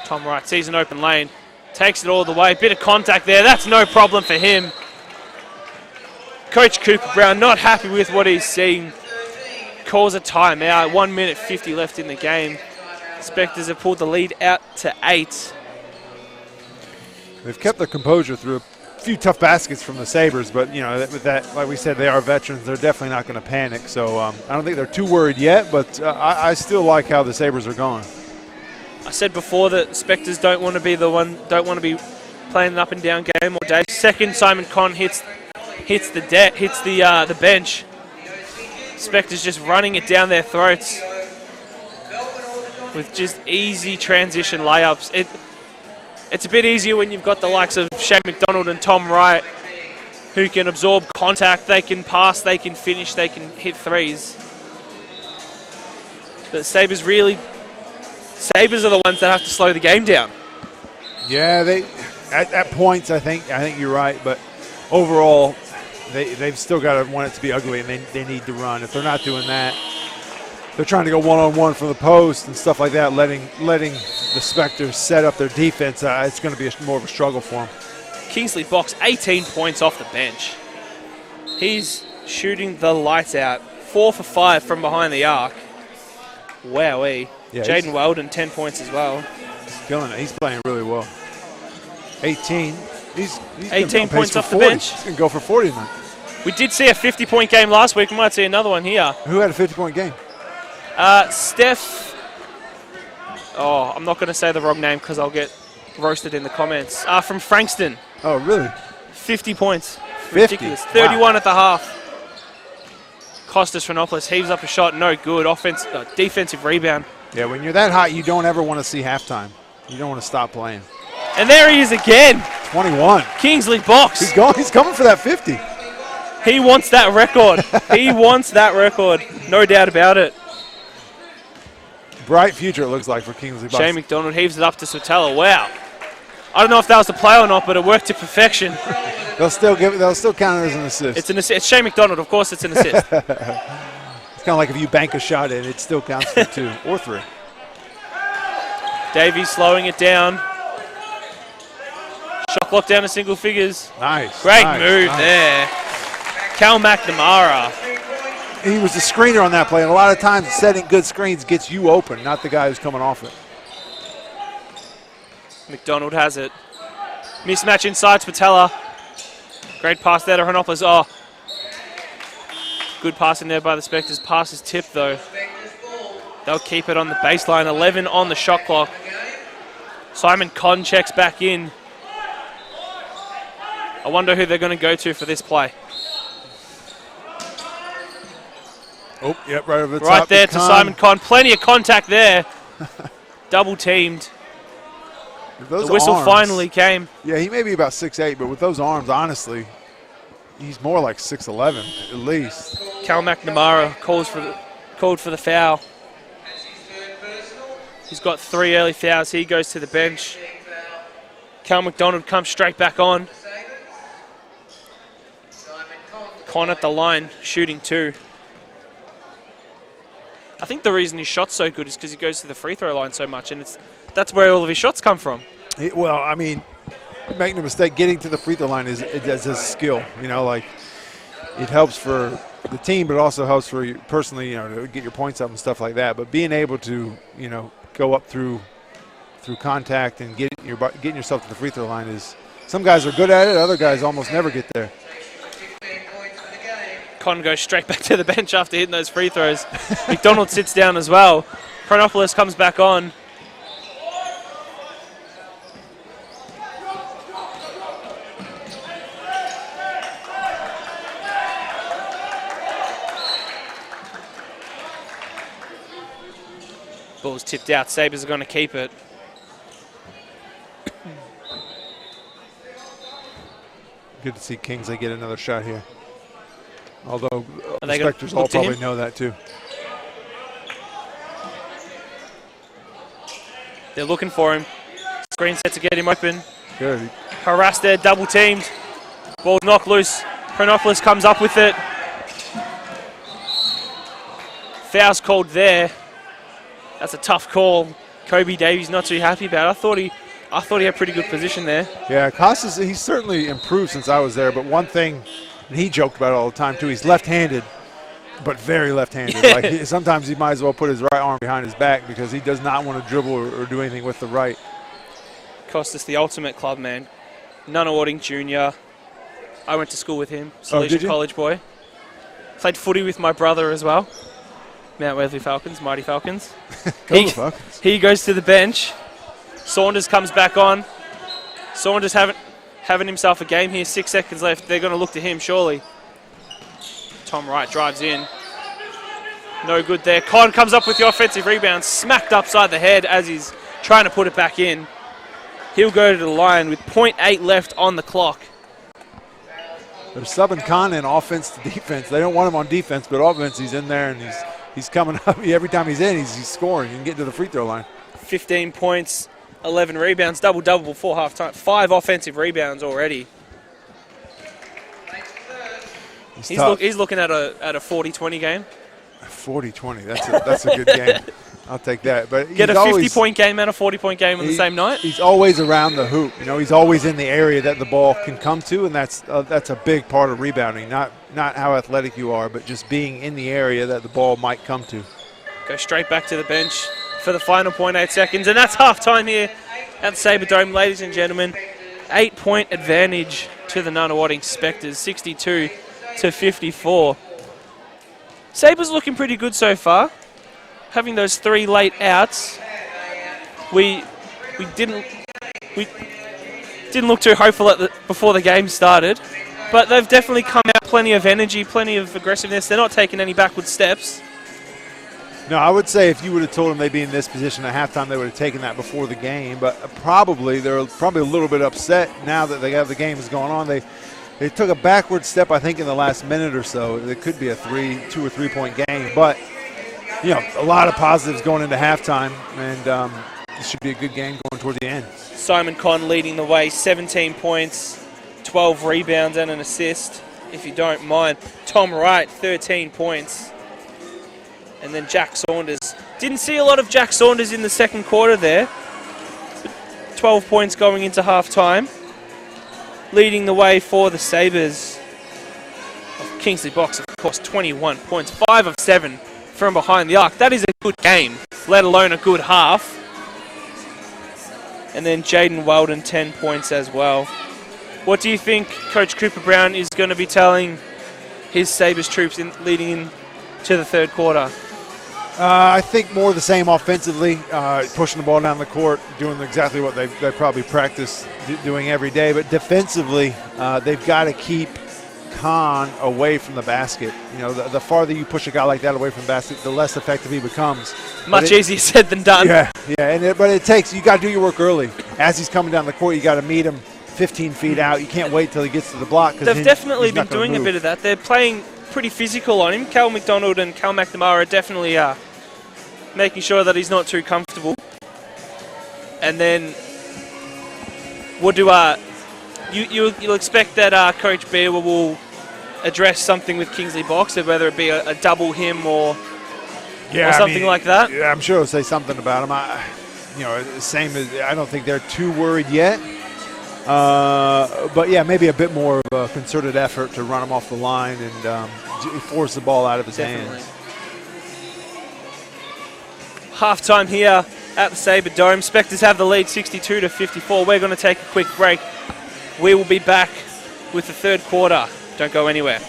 Tom Wright sees an open lane, takes it all the way. Bit of contact there, that's no problem for him. Coach Cooper Brown not happy with what he's seeing. Calls a timeout, 1 minute 50 left in the game. Spectres have pulled the lead out to 8. They've kept their composure through a few tough baskets from the Sabres, but you know, with that, like we said, they are veterans. They're definitely not going to panic. So I don't think they're too worried yet, but I still like how the Sabres are going. I said before that Spectres don't want to be be playing an up and down game all day. Second, Simon Conn hits the bench. Spectres just running it down their throats with just easy transition layups. It's a bit easier when you've got the likes of Shane McDonald and Tom Wright, who can absorb contact, they can pass, they can finish, they can hit threes. But Sabres are the ones that have to slow the game down. Yeah, they at points I think you're right, but overall they've still got to want it to be ugly, and they need to run. If they're not doing that, they're trying to go one-on-one from the post and stuff like that, letting the Spectres set up their defense. It's going to be more of a struggle for them. Kingsley Box, 18 points off the bench. He's shooting the lights out. 4 for 5 from behind the arc. Wowee. Yeah, Jaden Weldon, 10 points as well. He's killing it. He's playing really well. 18. He's 18 points off the 40. bench. He's going to go for 40 tonight. We did see a 50-point game last week. We might see another one here. Who had a 50-point game? Steph. Oh, I'm not going to say the wrong name because I'll get roasted in the comments. From Frankston. Oh, really? 50 points. 50? Ridiculous. 31 wow. at the half. Kostas Chronopoulos heaves up a shot. No good. Defensive rebound. Yeah, when you're that hot, you don't ever want to see halftime. You don't want to stop playing. And there he is again. 21. Kingsley Box. He's coming for that 50. He wants that record. He wants that record. No doubt about it. Bright future it looks like for Kingsley Box. Shane McDonald heaves it up to Switala. Wow. I don't know if that was the play or not, but it worked to perfection. They'll still count it as an assist. It's an assist. It's Shane McDonald. Of course, it's an assist. It's kind of like if you bank a shot in, it still counts for 2 or 3. Davies slowing it down. Shot clock down to single figures. Nice. Great move there. Cal McNamara. He was the screener on that play, and a lot of times setting good screens gets you open, not the guy who's coming off it. McDonald has it. Mismatch inside Spatella. Great pass there to Chronopoulos. Oh. Good pass in there by the Spectres. Pass is tipped though. They'll keep it on the baseline. 11 on the shot clock. Simon Conn checks back in. I wonder who they're going to go to for this play. Oh, yep, right over the top. Right there to Simon Conn. Plenty of contact there. Double teamed. The whistle finally came. Yeah, he may be about 6'8", but with those arms, honestly, he's more like 6'11", at least. Cal McNamara called for the foul. He's got 3 early fouls. He goes to the bench. Cal McDonald comes straight back on. Conn at the line, shooting 2. I think the reason his shot's so good is because he goes to the free throw line so much, and that's where all of his shots come from. Well, I mean, make no mistake, getting to the free throw line is a skill. You know, like it helps for the team, but it also helps for you personally, you know, to get your points up and stuff like that. But being able to, you know, go up through contact and getting yourself to the free throw line is, some guys are good at it, other guys almost never get there. Con goes straight back to the bench after hitting those free throws. McDonald sits down as well. Chronopoulos comes back on. Ball's tipped out. Sabres are going to keep it. Good to see Kingsley get another shot here. Although the they Spectres all probably him? know that too. They're looking for him. Screen set to get him open. Good. Harassed there, double teamed. Ball knocked loose. Chronopoulos comes up with it. Foul's called there. That's a tough call. Kobe Davies not too happy about it. I thought he had pretty good position there. Yeah, Costas, he's certainly improved since I was there, but one thing, and he joked about it all the time too, he's left-handed, but very left-handed. Like sometimes he might as well put his right arm behind his back because he does not want to dribble or do anything with the right. Costas, the ultimate club man. Nunawading Jr. I went to school with him. Oh, did you? College boy. Played footy with my brother as well. Mount Wesley Falcons, Mighty Falcons. Falcons. He goes to the bench. Saunders comes back on. Saunders having himself a game here. 6 seconds left. They're going to look to him, surely. Tom Wright drives in. No good there. Con comes up with the offensive rebound. Smacked upside the head as he's trying to put it back in. He'll go to the line with 0.8 left on the clock. They're subbing Con in offense to defense. They don't want him on defense, but offense, he's in there and he's coming up. Every time he's in, he's scoring and getting to the free throw line. 15 points, 11 rebounds, double-double before halftime. 5 offensive rebounds already. He's looking at a 40-20 game. 40-20, that's a good game. I'll take that. But get a 50-point game and a 40-point game on the same night. He's always around the hoop. You know, he's always in the area that the ball can come to, and that's a big part of rebounding. Not how athletic you are, but just being in the area that the ball might come to. Go straight back to the bench for the final 0.8 seconds, and that's halftime here at the Sabre Dome, ladies and gentlemen. 8-point advantage to the Nunawading Spectres, 62-54. Sabres looking pretty good so far. Having those 3 late outs, we didn't look too hopeful before the game started, but they've definitely come out plenty of energy, plenty of aggressiveness. They're not taking any backward steps. No, I would say if you would have told them they'd be in this position at halftime, they would have taken that before the game. But they're probably a little bit upset now that they have the games going on. They took a backward step, I think, in the last minute or so. It could be a 2 or 3 point game, but you know, a lot of positives going into halftime, and this should be a good game going toward the end. Simon Conn leading the way, 17 points, 12 rebounds and an assist, if you don't mind. Tom Wright, 13 points. And then Jack Saunders. Didn't see a lot of Jack Saunders in the second quarter there. 12 points going into halftime. Leading the way for the Sabres. Kingsley Box, of course, 21 points, 5 of 7 from behind the arc. That is a good game, let alone a good half. And then Jaden Weldon, 10 points as well. What do you think Coach Cooper Brown is going to be telling his Sabres troops leading into the third quarter? I think more of the same offensively, pushing the ball down the court, doing exactly what they probably practice doing every day. But defensively, they've got to keep Khan away from the basket. You know, the farther you push a guy like that away from the basket, the less effective he becomes. Much easier said than done. Yeah, but it takes, you got to do your work early. As he's coming down the court, you got to meet him 15 feet out. You can't wait till he gets to the block. They've definitely been doing a bit of that. They're playing pretty physical on him. Cal McDonald and Cal McNamara are definitely making sure that he's not too comfortable. And then what do you'll expect that Coach Beer will address something with Kingsley Boxer, whether it be a double him or something like that? Yeah, I'm sure he'll say something about him. Same as, I don't think they're too worried yet. But yeah, maybe a bit more of a concerted effort to run him off the line and force the ball out of his hands. Halftime here at the Sabre Dome. Spectres have the lead 62-54. We're going to take a quick break. We will be back with the third quarter. Don't go anywhere.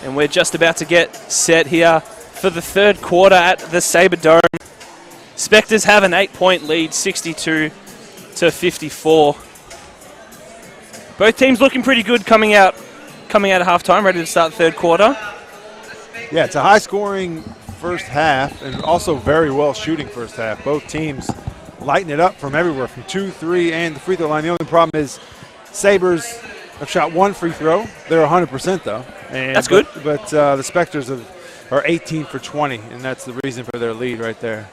And we're just about to get set here for the third quarter at the Sabre Dome. Spectres have an 8-point lead, 62-54. Both teams looking pretty good coming out of halftime, ready to start the third quarter. Yeah, it's a high-scoring first half and also very well shooting first half. Both teams lighting it up from everywhere, from 2, 3, and the free throw line. The only problem is Sabres have shot one free throw. They're 100% though. And that's good. But the Spectres are 18 for 20, and that's the reason for their lead right there.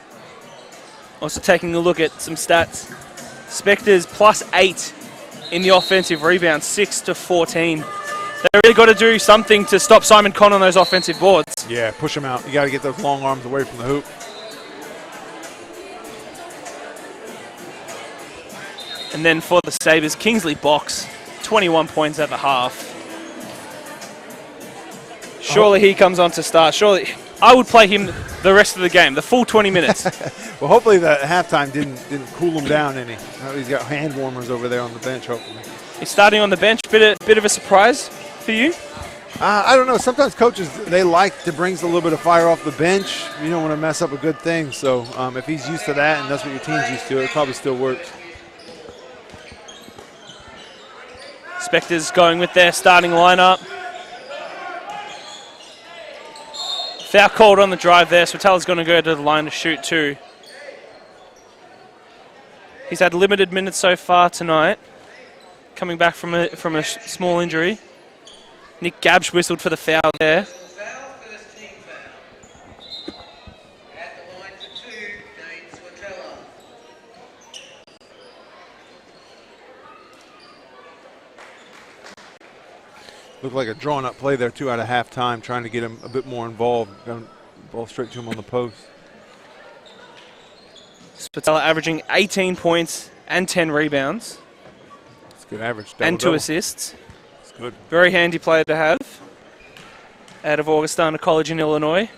Also taking a look at some stats. Spectres +8 in the offensive rebounds, 6-14. They really got to do something to stop Simon Conn on those offensive boards. Yeah, push him out. You got to get those long arms away from the hoop. And then for the Sabres, Kingsley Box, 21 points at the half. Surely he comes on to start. Surely I would play him the rest of the game, the full 20 minutes. Well, hopefully that halftime didn't cool him down any. He's got hand warmers over there on the bench, hopefully. He's starting on the bench. Bit of a surprise for you? I don't know. Sometimes coaches, they like to bring a little bit of fire off the bench. You don't want to mess up a good thing. So if he's used to that and that's what your team's used to, it probably still works. Spectres going with their starting lineup. Foul called on the drive there. Switella's going to go to the line to shoot too. He's had limited minutes so far tonight, coming back from a small injury. Nick Gabsch whistled for the foul there. Looked like a drawn-up play there, too, out of halftime, trying to get him a bit more involved. Going ball straight to him on the post. Switella averaging 18 points and 10 rebounds. That's a good average. And 2 assists. That's good. Very handy player to have out of Augustana College in Illinois.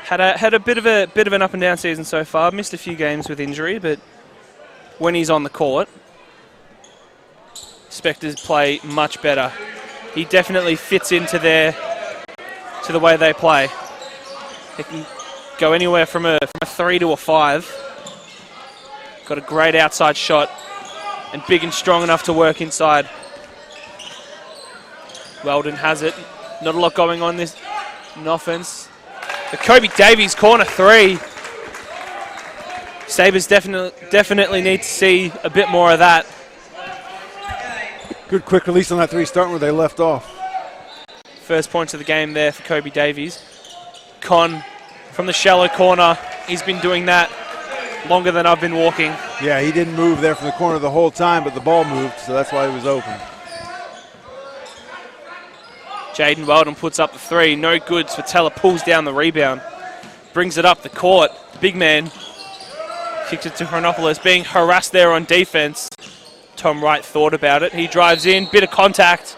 Had a bit of an up and down season so far. Missed a few games with injury, but when he's on the court, Spectres play much better. He definitely fits into the way they play. He can go anywhere from a 3 to a 5. Got a great outside shot and big and strong enough to work inside. Weldon has it. Not a lot going on in offense. The Kobe Davies corner 3. Sabres definitely need to see a bit more of that. Good quick release on that 3, starting where they left off. First points of the game there for Kobe Davies. Conn from the shallow corner. He's been doing that longer than I've been walking. Yeah, he didn't move there from the corner the whole time, but the ball moved, so that's why he was open. Jaden Weldon puts up the 3. No good. Switella pulls down the rebound. Brings it up the court. The big man kicks it to Chronopoulos, being harassed there on defense. Tom Wright thought about it. He drives in, bit of contact.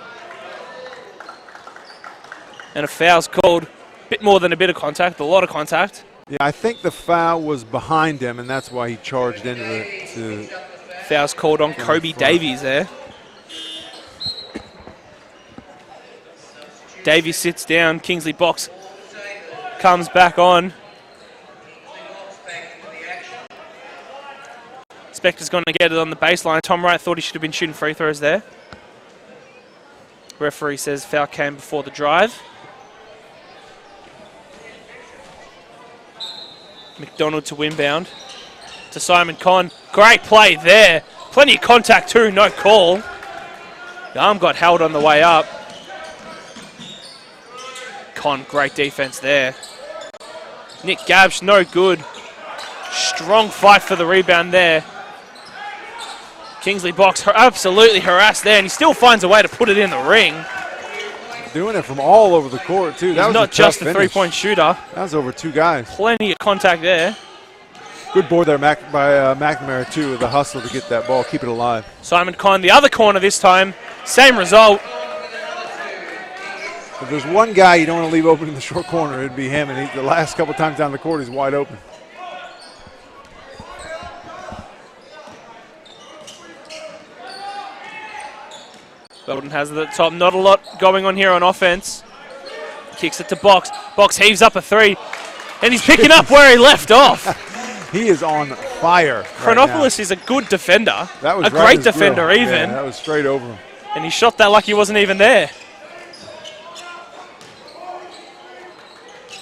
And a foul's called. Bit more than a bit of contact, a lot of contact. Yeah, I think the foul was behind him, and that's why he charged into it. Foul's called on Kobe Davies there. Davies sits down. Kingsley Box comes back on. Spectre's going to get it on the baseline. Tom Wright thought he should have been shooting free throws there. Referee says foul came before the drive. McDonald to inbound. To Simon Conn. Great play there. Plenty of contact too, no call. The arm got held on the way up. Conn, great defense there. Nick Gabsch, no good. Strong fight for the rebound there. Kingsley Box absolutely harassed there, and he still finds a way to put it in the ring. Doing it from all over the court, too. That was not just a three-point shooter. That was over 2 guys. Plenty of contact there. Good board there by McNamara, too, with the hustle to get that ball, keep it alive. Simon Conn, the other corner this time. Same result. If there's one guy you don't want to leave open in the short corner, it'd be him. And the last couple times down the court, he's wide open. Weldon has it at the top. Not a lot going on here on offense. Kicks it to Box. Box heaves up a 3. And he's picking up where he left off. He is on fire. Chronopoulos is a good defender. That was a great defender even. Yeah, that was straight over him. And he shot that like he wasn't even there.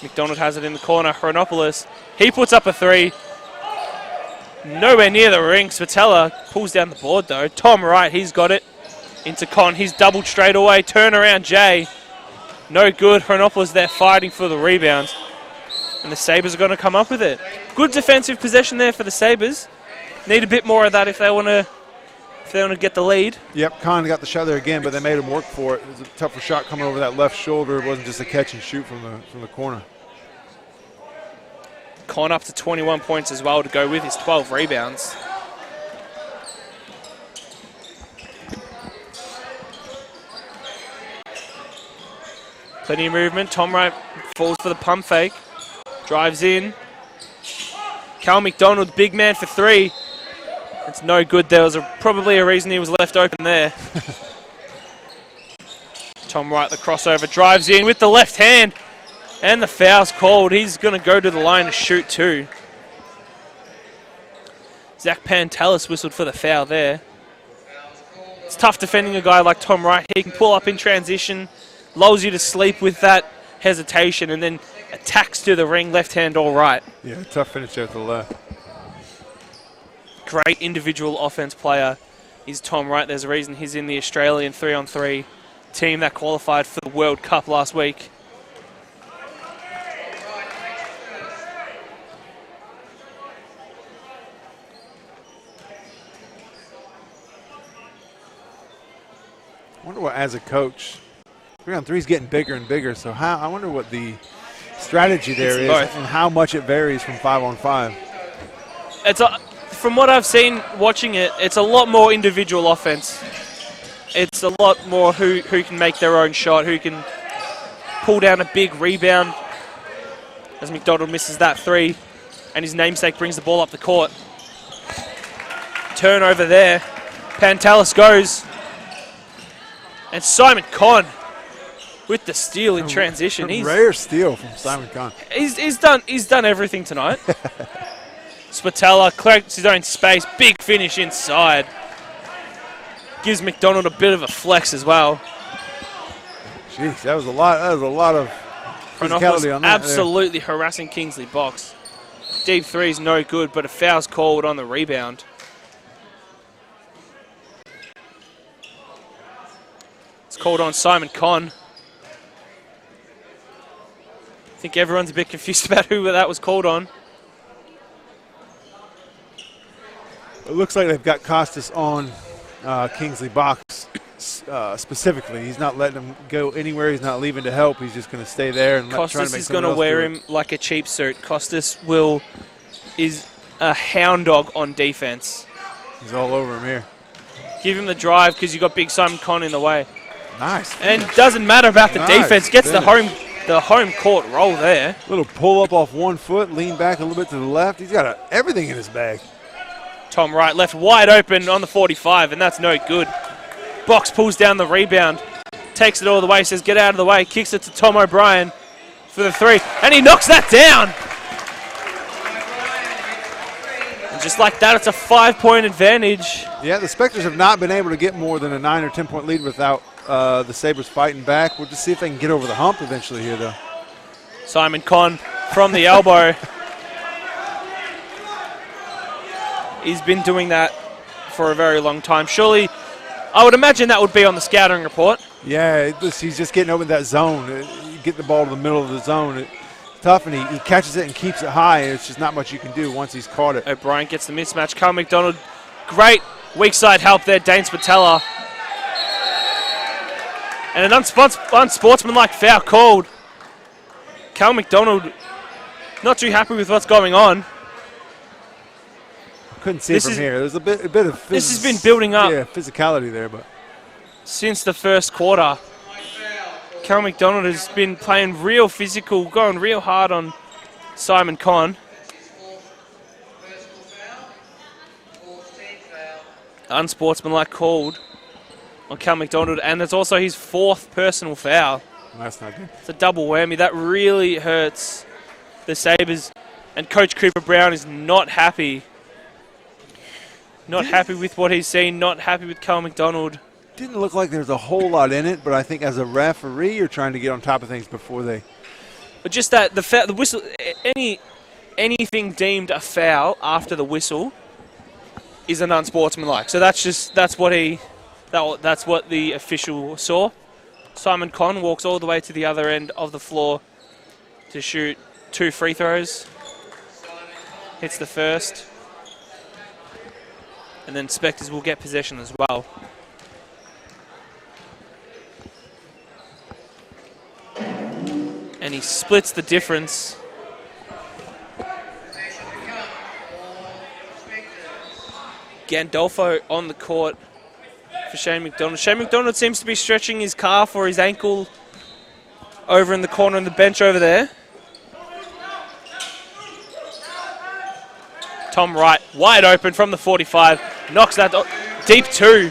McDonald has it in the corner. Chronopoulos. He puts up a 3. Nowhere near the ring. Spatella pulls down the board though. Tom Wright, he's got it. Into Con. He's doubled straight away. Turnaround Jay. No good. Chronopoulos there fighting for the rebounds. And the Sabres are going to come up with it. Good defensive possession there for the Sabres. Need a bit more of that if they want to get the lead. Yep, Con got the shot there again, but they made him work for it. It was a tougher shot coming over that left shoulder. It wasn't just a catch and shoot from the corner. Con up to 21 points as well to go with his 12 rebounds. Plenty of movement. Tom Wright falls for the pump fake. Drives in. Cal McDonald, big man for 3. It's no good. There was probably a reason he was left open there. Tom Wright, the crossover, drives in with the left hand. And the foul's called. He's going to go to the line to shoot 2. Zach Pantelis whistled for the foul there. It's tough defending a guy like Tom Wright. He can pull up in transition, lulls you to sleep with that hesitation, and then attacks to the ring, left hand or right. Yeah, tough finish there to the left. Great individual offense player is Tom Wright. There's a reason he's in the Australian 3-on-3 team that qualified for the World Cup last week. I wonder what, as a coach, 3-on-3 is getting bigger and bigger, so I wonder what the strategy there is and how much it varies from 5-on-5. From what I've seen watching it, it's a lot more individual offense. It's a lot more who can make their own shot, who can pull down a big rebound. As McDonald misses that 3, and his namesake brings the ball up the court. Turnover there. Pantelis goes. And Simon Conn with the steal in transition. A rare steal from Simon Conn. He's done everything tonight. Spatella collects his own space. Big finish inside. Gives McDonald a bit of a flex as well. Jeez, that was a lot of physicality on that. Absolutely harassing Kingsley Box. Deep 3 is no good, but a foul's called on the rebound. It's called on Simon Conn. I think everyone's a bit confused about who that was called on. It looks like they've got Costas on Kingsley Box specifically. He's not letting him go anywhere. He's not leaving to help. He's just going to stay there and try to make Costas is going to wear him like a cheap suit. Costas is a hound dog on defense. He's all over him here. Give him the drive because you got big Simon Conn in the way. Nice. And doesn't matter about the defense. Gets the home court roll there. Little pull up off 1 foot, lean back a little bit to the left. He's got everything in his bag. Tom Wright left wide open on the 45, and that's no good. Box pulls down the rebound, takes it all the way, says get out of the way, kicks it to Tom O'Brien for the 3, and he knocks that down. And just like that, it's a 5-point advantage. Yeah, the Spectres have not been able to get more than a 9 or 10-point lead without the Sabres fighting back. We'll just see if they can get over the hump eventually here, though. Simon Conn from the elbow. He's been doing that for a very long time. Surely, I would imagine that would be on the scouting report. Yeah, he's just getting over that zone. You get the ball to the middle of the zone. It's tough, and he catches it and keeps it high. It's just not much you can do once he's caught it. O'Brien gets the mismatch. Carl McDonald, great weak side help there. Dane Spatella. And an unsportsmanlike foul called. Cal McDonald not too happy with what's going on. Couldn't see it from here. There's a bit of this has been building up. Yeah, physicality there, but since the first quarter, Cal McDonald has been playing real physical, going real hard on Simon Conn. Unsportsmanlike called. on Cal McDonald, and it's also his 4th personal foul. That's not good. It's a double whammy. That really hurts the Sabres, and Coach Cooper Brown is not happy. Not happy with what he's seen, not happy with Cal McDonald. Didn't look like there's a whole lot in it, but I think as a referee, you're trying to get on top of things before they... But just that, the whistle, anything deemed a foul after the whistle is an unsportsmanlike. So that's what the official saw. Simon Conn walks all the way to the other end of the floor to shoot 2 free throws. Hits the first. And then Spectres will get possession as well. And he splits the difference. Gandolfo on the court for Shane McDonald. Shane McDonald seems to be stretching his calf or his ankle over in the corner on the bench over there. Tom Wright, wide open from the 45. Knocks that deep 2.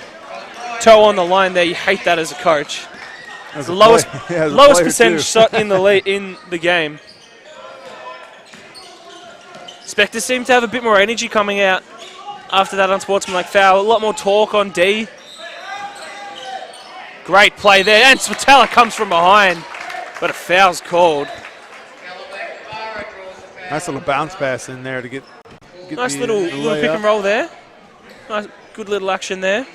Toe on the line there. You hate that as a coach. It's the lowest percentage shot in the game. Spectres seem to have a bit more energy coming out after that unsportsmanlike foul. A lot more talk on D. Great play there. And Spatella comes from behind, but a foul's called. Nice little bounce pass in there to get nice little pick and roll there. Nice, good little action there.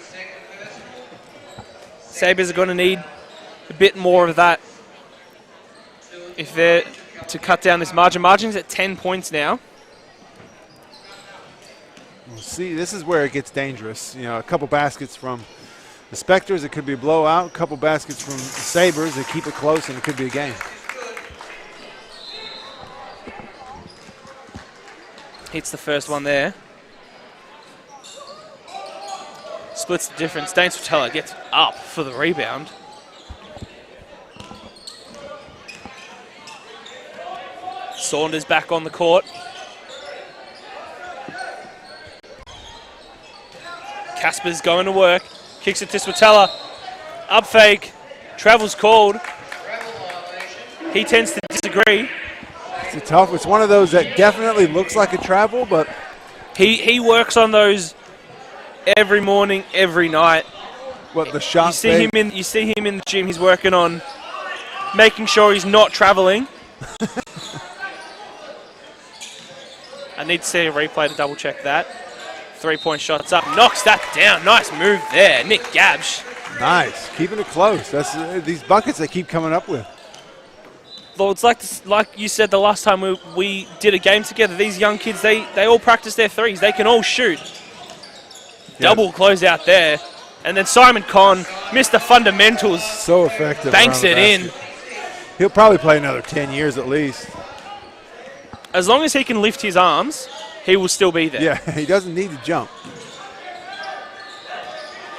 Sabres are going to need a bit more of that if they're to cut down this margin. Margin's at 10 points now. See, this is where it gets dangerous. You know, a couple baskets from the Spectres, it could be a blowout. A couple baskets from the Sabres, they keep it close, and it could be a game. Hits the first one there. Splits the difference. Dane Spatella gets up for the rebound. Saunders back on the court. Casper's going to work. Kicks it to Spatella. Up fake. Travel's called. He tends to disagree. It's tough. It's one of those that definitely looks like a travel, but he works on those every morning, every night. What, the shot? You see him in the gym. He's working on making sure he's not traveling. I need to see a replay to double check that. 3-point shot's up. Knocks that down. Nice move there, Nick Gabsch. Nice, keeping it close. That's these buckets they keep coming up with. Though it's like you said the last time we did a game together, these young kids, they all practice their threes. They can all shoot. Yep. Double close out there. And then Simon Conn, Mr. Fundamentals. So effective. Banks it in. He'll probably play another 10 years at least. As long as he can lift his arms, he will still be there. Yeah, he doesn't need to jump.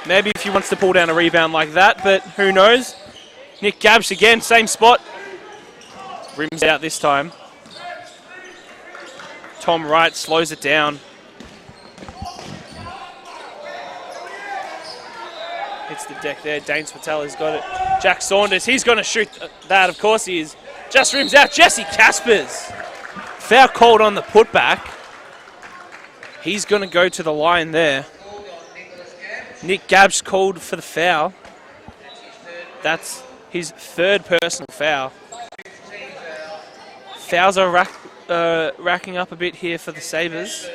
Maybe if he wants to pull down a rebound like that, but who knows. Nick Gabsch again, same spot. Rims out this time. Tom Wright slows it down. Hits the deck there. Dane Spatella's got it. Jack Saunders, he's going to shoot that. Of course he is. Just rims out. Jesse Caspers. Foul called on the putback. He's going to go to the line there. Nick Gabsch called for the foul. That's his 3rd personal foul. Fouls are racking up a bit here for the Sabres.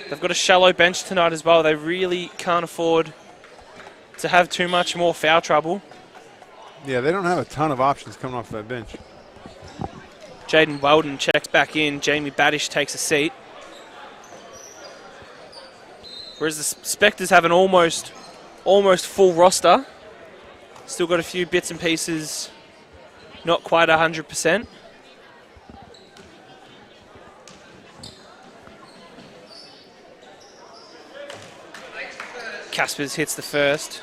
They've got a shallow bench tonight as well. They really can't afford to have too much more foul trouble. Yeah, they don't have a ton of options coming off that bench. Jaden Weldon checks back in. Jamie Baddish takes a seat. Whereas the Spectres have an almost full roster. Still got a few bits and pieces, not quite 100%. Caspers hits the first.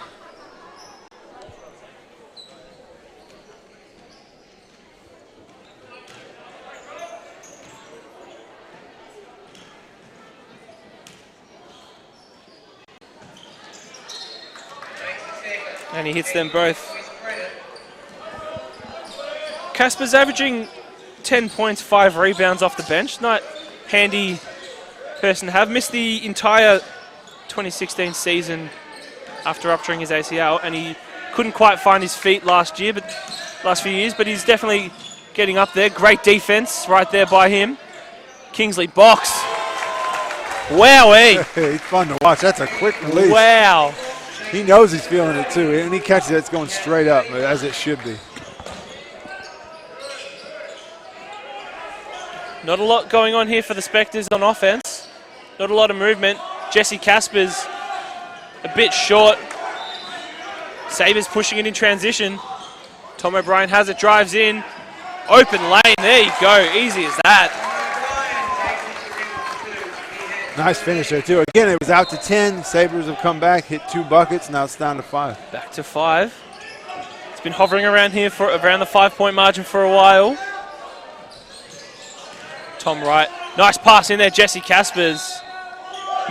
And he hits them both. Casper's averaging 10 points, 5 rebounds off the bench. Not handy person to have. Missed the entire 2016 season after rupturing his ACL, and he couldn't quite find his feet last few years, but he's definitely getting up there. Great defense right there by him. Kingsley box. Wowee. He's fun to watch. That's a quick release. Wow. He knows he's feeling it too. And he catches it, it's going straight up, as it should be. Not a lot going on here for the Spectres on offense. Not a lot of movement. Jesse Casper's a bit short. Sabres pushing it in transition. Tom O'Brien has it, drives in. Open lane, there you go. Easy as that. Nice finish there, too. Again, it was out to 10. Sabres have come back, hit 2 buckets. Now it's down to 5. Back to 5. It's been hovering around here for around the 5-point margin for a while. Tom Wright. Nice pass in there, Jesse Caspers.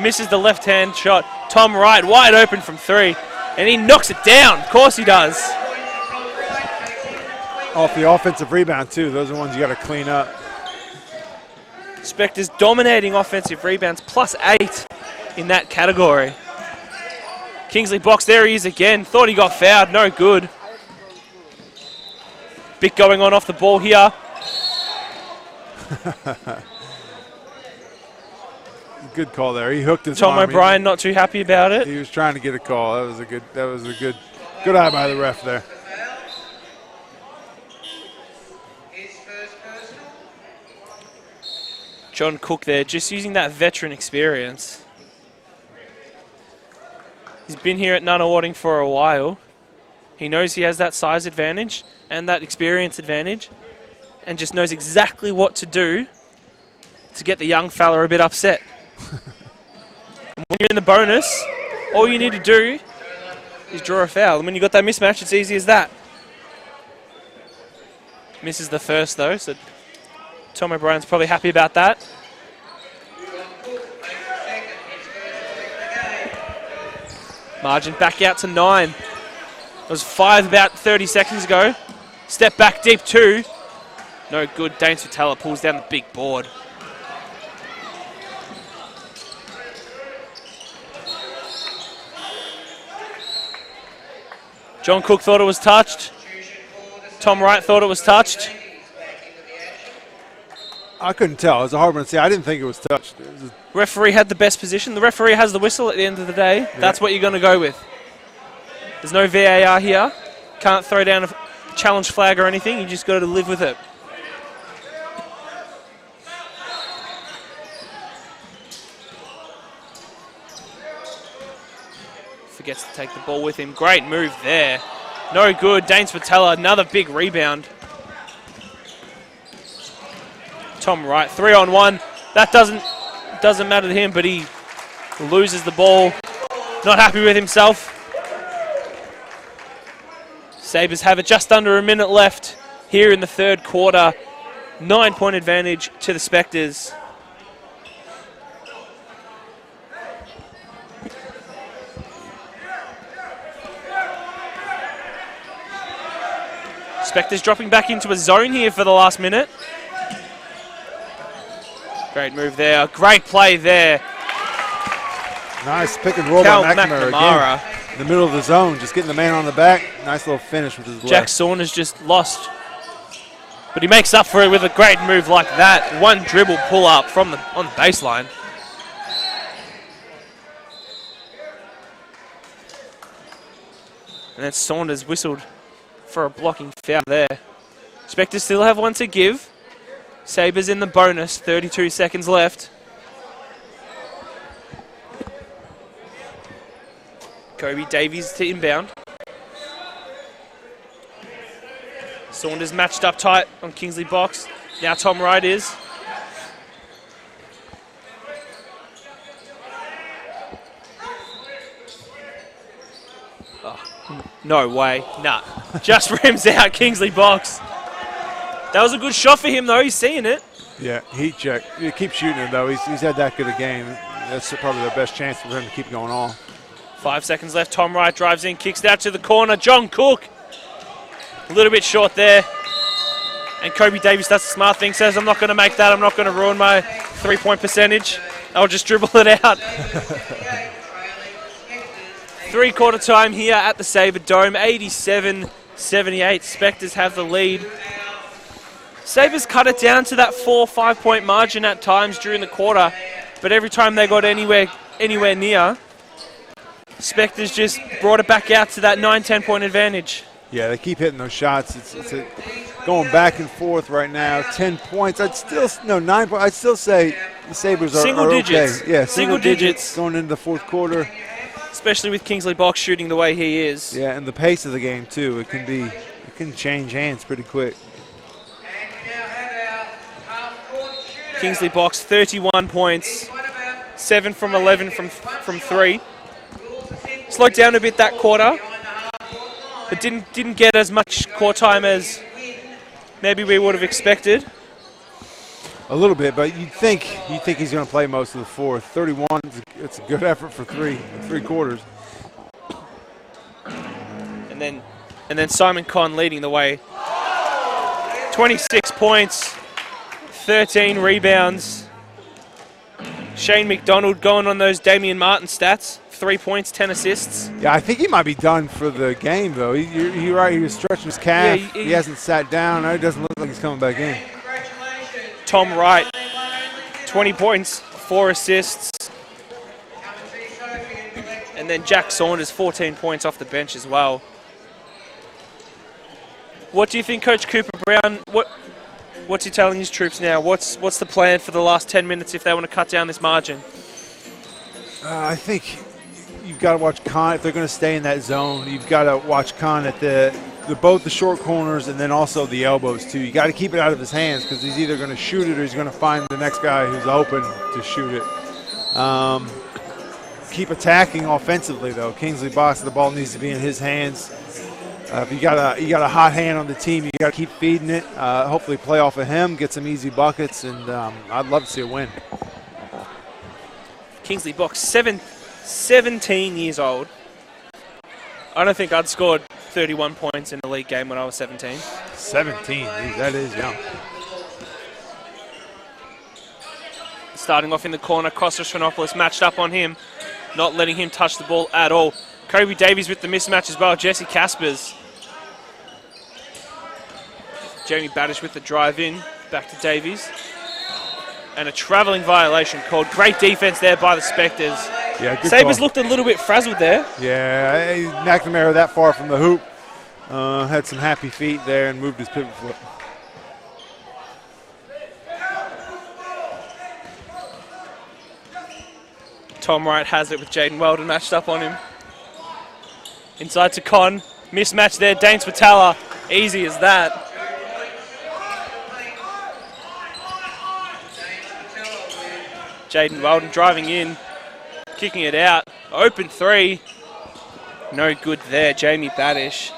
Misses the left-hand shot. Tom Wright wide open from 3. And he knocks it down. Of course he does. Off the offensive rebound, too. Those are the ones you got to clean up. Spectres dominating offensive rebounds, +8 in that category. Kingsley box, there he is again. Thought he got fouled, no good. Bit going on off the ball here. Good call there. He hooked his Tom arm. O'Brien not too happy about it. He was trying to get a call. That was a good eye by the ref there. John Cook there, just using that veteran experience. He's been here at Nunawading for a while. He knows he has that size advantage and that experience advantage, and just knows exactly what to do to get the young fella a bit upset. When you're in the bonus, all you need to do is draw a foul. And when you've got that mismatch, it's easy as that. Misses the first though, so Tom O'Brien's probably happy about that. Margin back out to 9. It was 5 about 30 seconds ago. Step back deep 2. No good. Dane Sutella pulls down the big board. John Cook thought it was touched. Tom Wright thought it was touched. I couldn't tell. It was a hard one to see. I didn't think it was touched. Referee had the best position. The referee has the whistle at the end of the day. Yeah. That's what you're going to go with. There's no VAR here. Can't throw down a challenge flag or anything. You just got to live with it. Forgets to take the ball with him. Great move there. No good. Dane Spatella, another big rebound. Tom Wright, 3-on-1. That doesn't matter to him, but he loses the ball. Not happy with himself. Sabres have it just under a minute left here in the third quarter. 9-point advantage to the Spectres. Spectres dropping back into a zone here for the last minute. Great move there. Great play there. Nice pick and roll by McNamara again. In the middle of the zone, just getting the man on the back. Nice little finish with his left. Jack Saunders just lost. But he makes up for it with a great move like that. One dribble pull up on the baseline. And then Saunders whistled for a blocking foul there. Spectres still have one to give. Sabres in the bonus, 32 seconds left. Kobe Davies to inbound. Saunders matched up tight on Kingsley box. Now Tom Wright is. Oh, no way. Nah. Just rims out Kingsley box. That was a good shot for him, though. He's seeing it. Yeah, heat check. You keep shooting it, though. He's had that good a game. That's probably the best chance for him to keep going on. 5 seconds left. Tom Wright drives in, kicks it out to the corner. John Cook, a little bit short there. And Kobe Davies does the smart thing, says, I'm not going to make that. I'm not going to ruin my three-point percentage. I'll just dribble it out. Three-quarter time here at the Sabre Dome, 87-78. Spectres have the lead. Sabres cut it down to that 4-5 point margin at times during the quarter, but every time they got anywhere near, Spectres just brought it back out to that 9-10 point advantage. Yeah, they keep hitting those shots. It's going back and forth right now. 10 points. 9 points. I'd still say the Sabres are single digits. Okay. Yeah, single digits going into the fourth quarter. Especially with Kingsley Box shooting the way he is. Yeah, and the pace of the game too. It can change hands pretty quick. Kingsley Box 31 points, 7 from 11 from 3. Slowed down a bit that quarter, but didn't get as much court time as maybe we would have expected. A little bit, but you'd think he's going to play most of the fourth. 31, it's a good effort for three quarters. And then Simon Conn leading the way. 26 points, 13 rebounds. Shane McDonald going on those Damian Martin stats. 3 points, 10 assists. Yeah, I think he might be done for the game, though. You're right, he was stretching his calf. Yeah, he hasn't sat down. It doesn't look like he's coming back in. Tom Wright, 20 points, 4 assists. And then Jack Saunders, 14 points off the bench as well. What do you think, Coach Cooper Brown? What's he telling his troops now? What's the plan for the last 10 minutes if they want to cut down this margin? I think you've got to watch Con. If they're going to stay in that zone, you've got to watch Con at both the short corners and then also the elbows too. You got to keep it out of his hands because he's either going to shoot it or he's going to find the next guy who's open to shoot it. Keep attacking offensively though. Kingsley Box, the ball needs to be in his hands. If you got a hot hand on the team, you got to keep feeding it. Hopefully play off of him, get some easy buckets, and I'd love to see a win. Kingsley Box, 17 years old. I don't think I'd scored 31 points in a league game when I was 17. 17, that is young. Starting off in the corner, Kostas Chronopoulos matched up on him, not letting him touch the ball at all. Kobe Davies with the mismatch as well, Jesse Caspers. Jamie Baddish with the drive in, back to Davies. And a travelling violation called. Great defense there by the Spectres. Yeah, good Sabres call. looked a little bit frazzled there. Yeah, McNamara that far from the hoop. Had some happy feet there and moved his pivot foot. Tom Wright has it with Jaden Weldon matched up on him. Inside to Con. Mismatch there. Dane Spatala. Easy as that. Jaden Weldon driving in. Kicking it out. Open three. No good there. Jamie Baddish.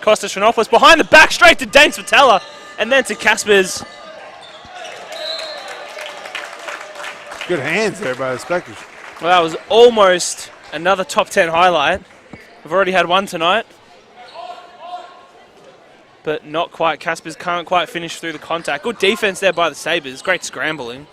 Kostas Chronopoulos behind the back. Straight to Dane Spatala. And then to Caspers. Good hands there by the Spectres. Well, that was almost another top 10 highlight. We've already had one tonight. But not quite. Caspers can't quite finish through the contact. Good defense there by the Sabres. Great scrambling.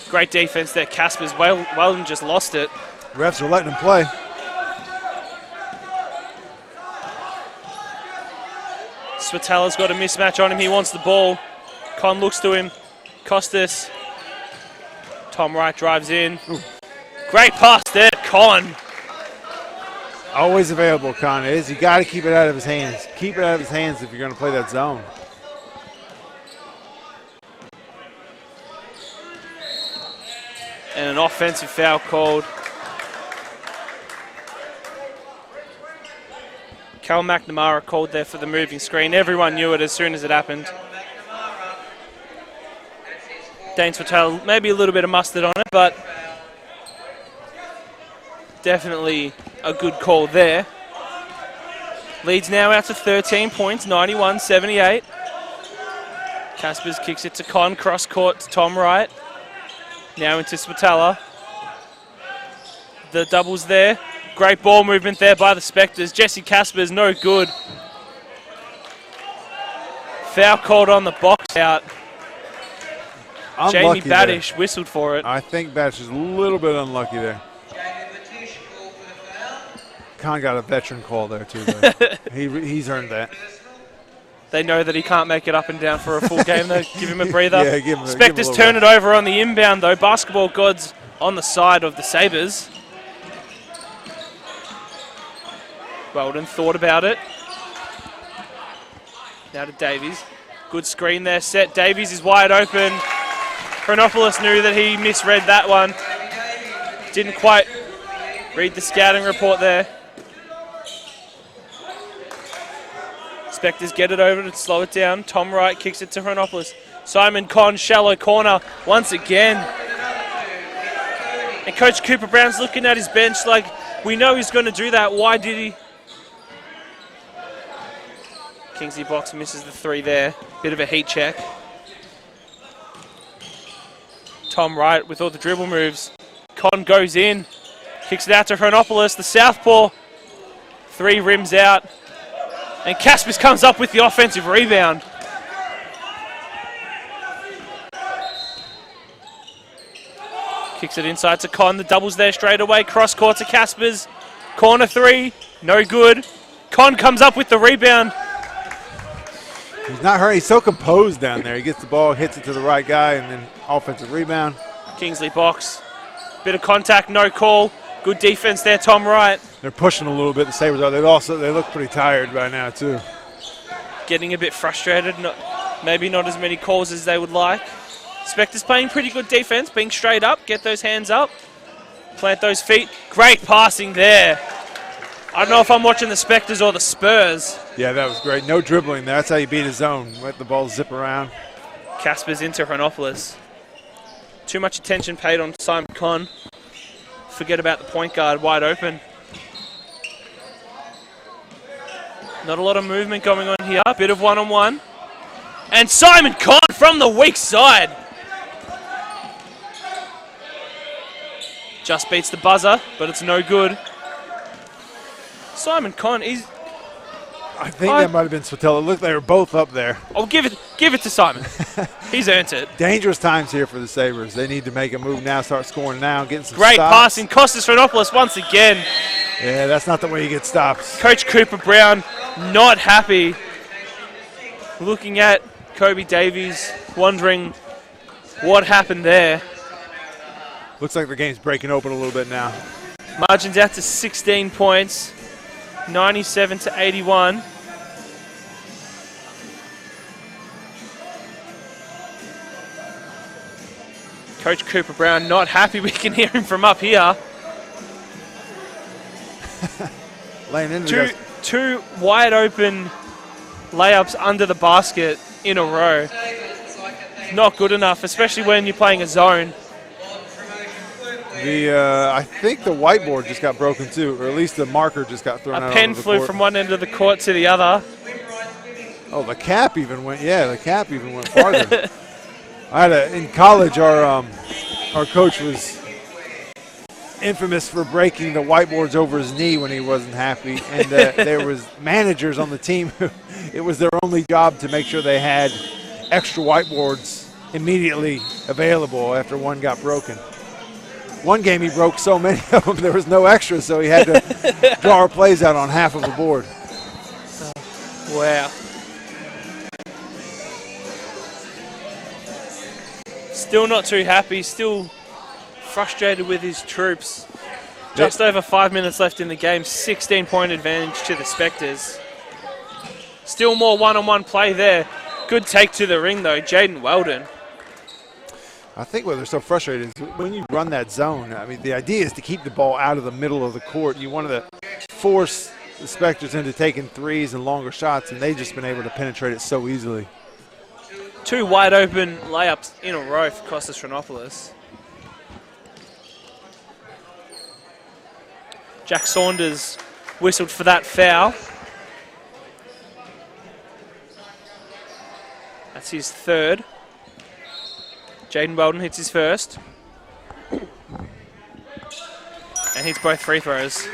Great defense there. Caspers, Weldon just lost it. Refs are letting him play. Swatala's got a mismatch on him. He wants the ball. Con looks to him. Kostas. Tom Wright drives in. Ooh. Great pass there, Con. Always available, Con is. You got to keep it out of his hands. Keep it out of his hands if you're going to play that zone. And an offensive foul called. Cal McNamara called there for the moving screen. Everyone knew it as soon as it happened. Dane Spatala, maybe a little bit of mustard on it, but definitely a good call there. Leads now out to 13 points, 91-78. Caspers kicks it to Con, cross court to Tom Wright. Now into Spatala. The double's there. Great ball movement there by the Spectres. Jesse Caspers, no good. Foul called on the box out. Jamie Baddish whistled for it. I think Baddish is a little bit unlucky there. Khan got a veteran call there too. He's earned that. They know that he can't make it up and down for a full game. They give him a breather. Yeah, give him Spectres turn it over on the inbound though. Basketball gods on the side of the Sabres. Weldon thought about it. Now to Davies. Good screen there set. Davies is wide open. Chronopoulos knew that he misread that one. Didn't quite read the scouting report there. Spectres get it over to slow it down. Tom Wright kicks it to Chronopoulos. Simon Conn, shallow corner once again. And Coach Cooper Brown's looking at his bench like, we know he's going to do that. Why did he? Kingsley Box misses the three there. Bit of a heat check. Tom Wright with all the dribble moves. Con goes in. Kicks it out to Chronopoulos. The southpaw. Three rims out. And Caspers comes up with the offensive rebound. Kicks it inside to Con. The double's there straight away. Cross court to Caspers. Corner three. No good. Con comes up with the rebound. He's not hurt. He's so composed down there. He gets the ball, hits it to the right guy, and then offensive rebound. Kingsley Box. Bit of contact, no call. Good defense there, Tom Wright. They're pushing a little bit. The Sabres are. They look pretty tired right now too. Getting a bit frustrated. Maybe not as many calls as they would like. Spectres playing pretty good defense, being straight up. Get those hands up. Plant those feet. Great passing there. I don't know if I'm watching the Spectres or the Spurs. Yeah, that was great. No dribbling there. That's how you beat a zone. Let the ball zip around. Caspers into Chronopoulos. Too much attention paid on Simon Conn. Forget about the point guard wide open. Not a lot of movement going on here. Bit of one-on-one. And Simon Conn from the weak side. Just beats the buzzer, but it's no good. Simon Conn, I think that might have been Spatella. Look, they were both up there. I'll give it to Simon. He's earned it. Dangerous times here for the Sabres. They need to make a move now, start scoring now, getting some Great stops. passing. Kostas Chronopoulos once again. Yeah, that's not the way you get stops. Coach Cooper Brown not happy. Looking at Kobe Davies, wondering what happened there. Looks like the game's breaking open a little bit now. Margin's out to 16 points. 97 to 81. Coach Cooper Brown not happy. We can hear him from up here. Laying into two wide open layups under the basket in a row. Not good enough, especially when you're playing a zone. I think the whiteboard just got broken too, or at least the marker just got thrown out. A pen flew from one end of the court to the other. Oh, the cap even went. Yeah, the cap even went farther. In college, our coach was infamous for breaking the whiteboards over his knee when he wasn't happy, and there was managers on the team who it was their only job to make sure they had extra whiteboards immediately available after one got broken. One game he broke so many of them there was no extra, so he had to draw our plays out on half of the board. Wow. Still not too happy, still frustrated with his troops. Just over 5 minutes left in the game, 16-point advantage to the Spectres. Still more one-on-one play there. Good take to the ring though, Jaden Weldon. I think what they're so frustrated is when you run that zone, I mean, the idea is to keep the ball out of the middle of the court. You want to force the Spectres into taking threes and longer shots, and they've just been able to penetrate it so easily. Two wide open layups in a row for Kostas Chronopoulos. Jack Saunders whistled for that foul. That's That's his third. Jaden Weldon hits his first. And hits both free throws.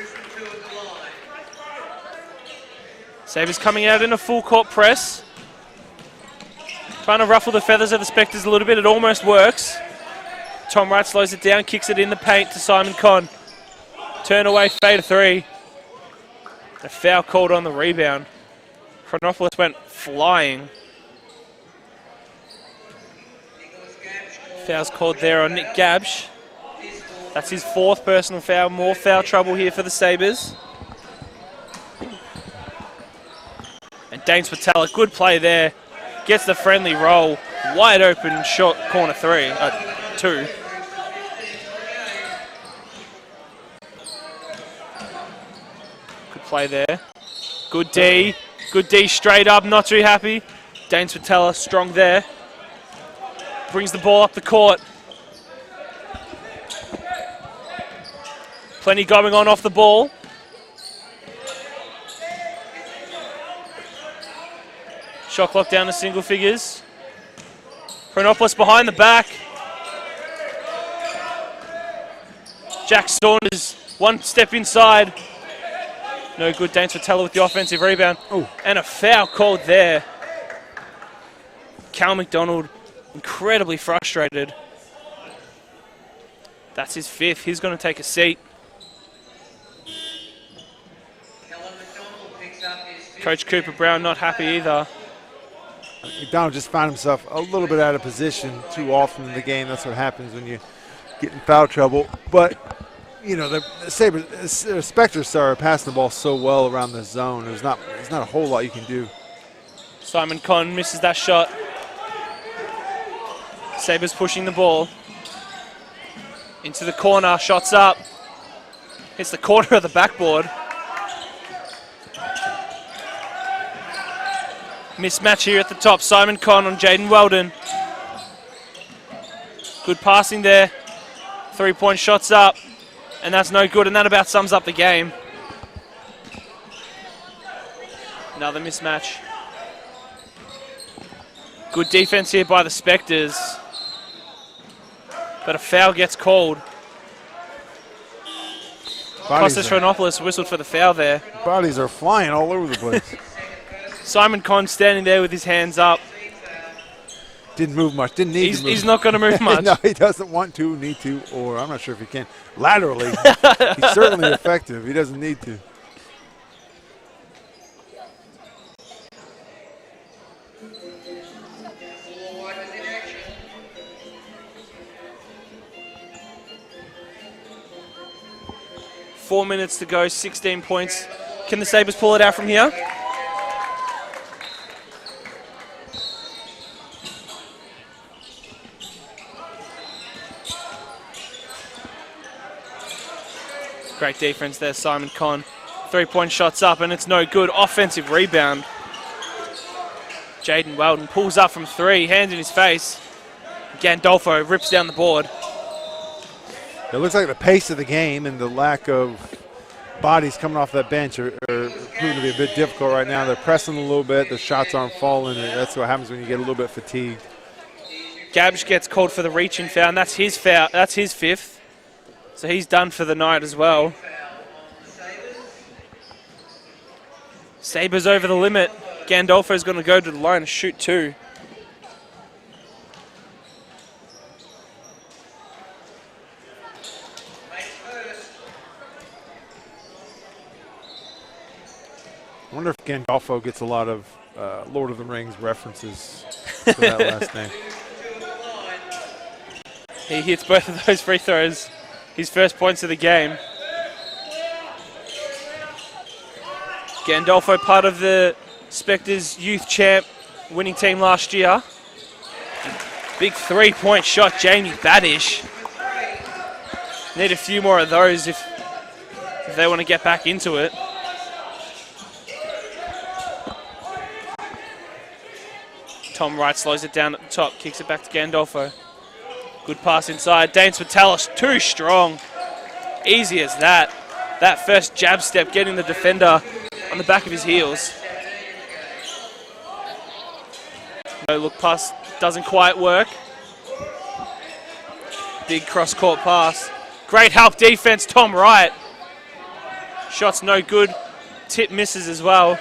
Sabres coming out in a full court press. Trying to ruffle the feathers of the Spectres a little bit. It almost works. Tom Wright slows it down, kicks it in the paint to Simon Conn. Turn away, fade a three. A foul called on the rebound. Chronopoulos went flying. Foul's called there on Nick Gabsch. That's his fourth personal foul. More foul trouble here for the Sabres. And Danes Patella, good play there. Gets the friendly roll. Wide open shot, corner two. Good play there. Good D. Good D straight up, not too happy. Danes Patella strong there. Brings the ball up the court. Plenty going on off the ball. Shot clock down to single figures. Chronopoulos behind the back. Jack Saunders, one step inside. No good, Danes Patella with the offensive rebound. Ooh. And a foul called there. Cal McDonald, incredibly frustrated. That's his fifth. He's going to take a seat. Coach Cooper Brown not happy either. McDonald just found himself a little bit out of position too often in the game. That's what happens when you get in foul trouble. But, you know, the Spectres started passing the ball so well around the zone. There's not a whole lot you can do. Simon Conn misses that shot. Sabres pushing the ball. Into the corner, shots up. Hits the corner of the backboard. Mismatch here at the top. Simon Conn on Jaden Weldon. Good passing there. 3-point shots up. And that's no good. And that about sums up the game. Another mismatch. Good defense here by the Spectres. But a foul gets called. Kostas Chronopoulos whistled for the foul there. Bodies are flying all over the place. Simon Conn standing there with his hands up. Didn't move much. Didn't need to move. He's not going to move much. No, he doesn't want to, need to, or I'm not sure if he can. Laterally, he's certainly effective. He doesn't need to. Four minutes to go, 16 points. Can the Sabres pull it out from here? Great defense there, Simon Conn. 3-point shots up, and it's no good. Offensive rebound. Jaden Weldon pulls up from three, hand in his face. Gandolfo rips down the board. It looks like the pace of the game and the lack of bodies coming off that bench are proving to be a bit difficult right now. They're pressing a little bit. The shots aren't falling. And that's what happens when you get a little bit fatigued. Gabsch gets called for the reaching foul, and that's his foul. That's his fifth. So he's done for the night as well. Sabres over the limit. Gandolfo's going to go to the line and shoot two. I wonder if Gandolfo gets a lot of Lord of the Rings references to that last name. He hits both of those free throws. His first points of the game. Gandolfo, part of the Spectres youth champ winning team last year. Big 3-point shot, Jamie Badish. Need a few more of those if they want to get back into it. Tom Wright slows it down at the top, kicks it back to Gandolfo. Good pass inside. Danes Vitalis, too strong. Easy as that. That first jab step getting the defender on the back of his heels. No look pass doesn't quite work. Big cross-court pass. Great help defense, Tom Wright. Shot's no good. Tip misses as well.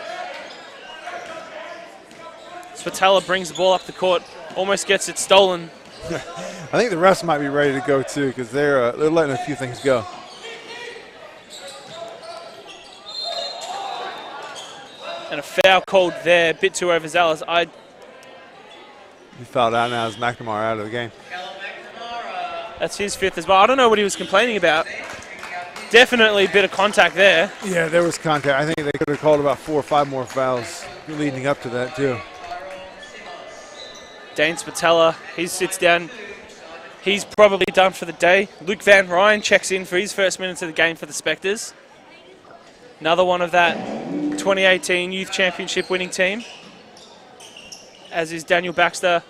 Spatella brings the ball up the court, almost gets it stolen. I think the refs might be ready to go too because they're letting a few things go. And a foul called there, a bit too overzealous. He fouled out now as McNamara out of the game. That's his fifth as well. I don't know what he was complaining about. Definitely a bit of contact there. Yeah, there was contact. I think they could have called about 4 or 5 more fouls leading up to that too. Dane Spatella, he sits down. He's probably done for the day. Luke Van Ryn checks in for his first minutes of the game for the Spectres. Another one of that 2018 Youth Championship winning team, as is Daniel Baxter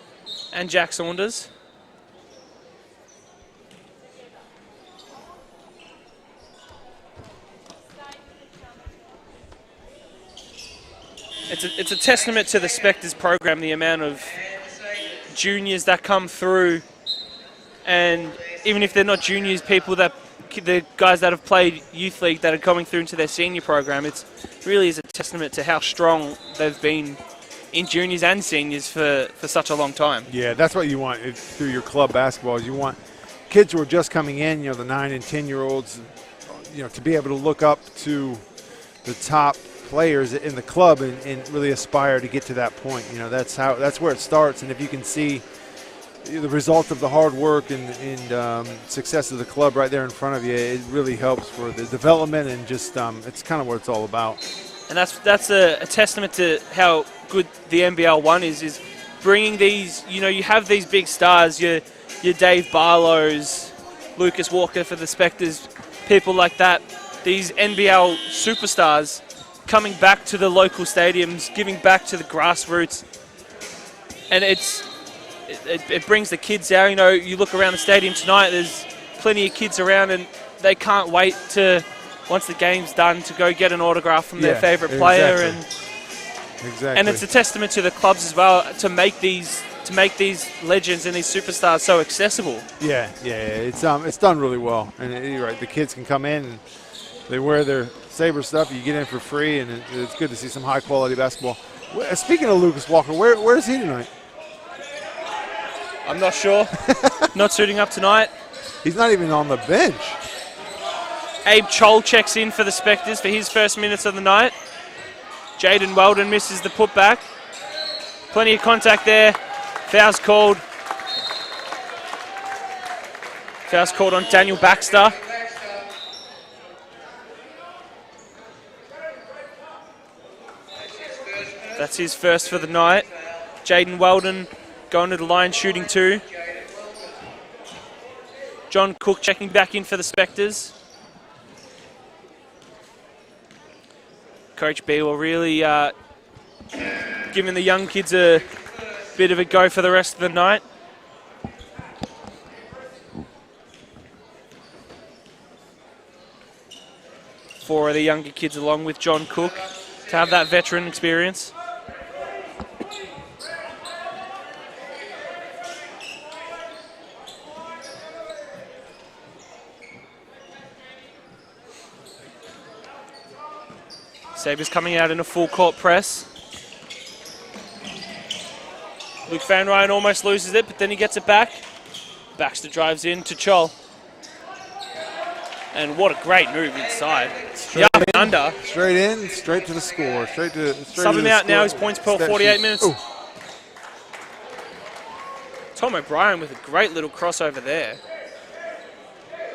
and Jack Saunders. It's a testament to the Spectres program, the amount of juniors that come through, and even if they're not juniors, the guys that have played youth league that are coming through into their senior program, it really is a testament to how strong they've been in juniors and seniors for such a long time. Yeah, that's what you want through your club basketball. Is you want kids who are just coming in, the 9 and 10-year-olds, to be able to look up to the top players in the club and really aspire to get to that point. That's where it starts. And if you can see the result of the hard work and success of the club right there in front of you, it really helps for the development and just it's kind of what it's all about. And that's a testament to how good the NBL1 is bringing these, you have these big stars, your Dave Barlows, Lucas Walker for the Spectres, people like that, these NBL superstars coming back to the local stadiums, giving back to the grassroots. And it brings the kids out. You look around the stadium tonight, there's plenty of kids around and they can't wait to, once the game's done, to go get an autograph from their favourite player. Exactly. And it's a testament to the clubs as well to make these legends and these superstars so accessible. Yeah, it's done really well. And you're right, the kids can come in and they wear their Sabre stuff, you get in for free, and it's good to see some high-quality basketball. Speaking of Lucas Walker, where is he tonight? I'm not sure. Not suiting up tonight. He's not even on the bench. Abe Chol checks in for the Spectres for his first minutes of the night. Jaden Weldon misses the putback. Plenty of contact there. Foul's called. Foul's called on Daniel Baxter. That's his first for the night. Jaden Weldon going to the line, shooting 2. John Cook checking back in for the Spectres. Coach B will really giving the young kids a bit of a go for the rest of the night. Four of the younger kids along with John Cook to have that veteran experience. Sabres coming out in a full court press. Luke Van Ryn almost loses it, but then he gets it back. Baxter drives in to Chol. And what a great move inside. Straight Up in, and under. Straight in, straight to the score. Sub him out now, his points per 48 minutes. Ooh. Tom O'Brien with a great little crossover there.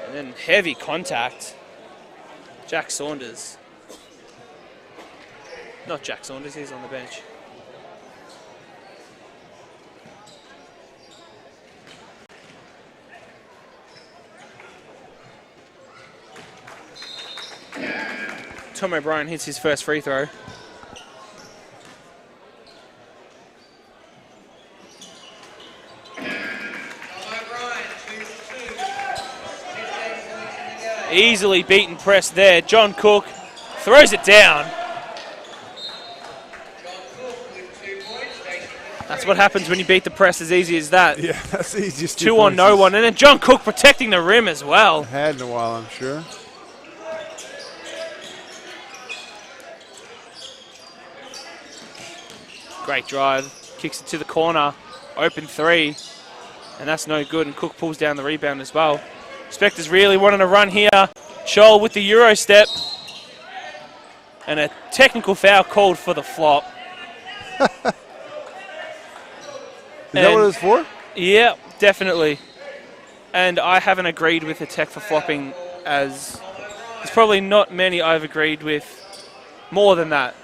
And then heavy contact. Jack Saunders. Not Jack Saunders, he's on the bench. Tom O'Brien hits his first free throw. Easily beaten press there. John Cook throws it down. That's what happens when you beat the press as easy as that. Yeah, that's the easiest. 2 on no one. And then John Cook protecting the rim as well. Had in a while, I'm sure. Great drive. Kicks it to the corner. Open three. And that's no good. And Cook pulls down the rebound as well. Spectre's really wanting to run here. Scholl with the Euro step. And a technical foul called for the flop. Is that what it was for? Yeah, definitely. And I haven't agreed with the tech for flopping as... There's probably not many I've agreed with more than that.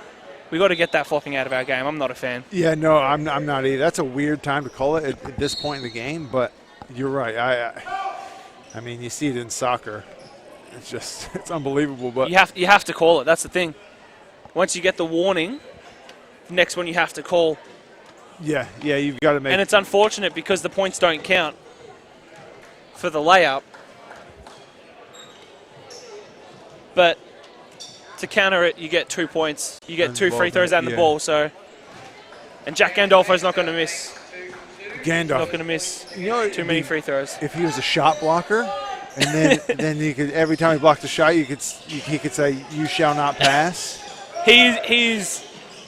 We've got to get that flopping out of our game. I'm not a fan. Yeah, no, I'm not either. That's a weird time to call it at this point in the game, but you're right. I mean, you see it in soccer. It's just, it's unbelievable. But you have to call it. That's the thing. Once you get the warning, the next one you have to call. Yeah, you've got to make. And it's unfortunate because the points don't count for the layup. But to counter it, you get 2 points. You get 2 free throws and the ball. So, and Jack Gandolfo's not going to miss. Not going to miss too many free throws. If he was a shot blocker, and then he could, every time he blocked a shot, he could say, "You shall not pass."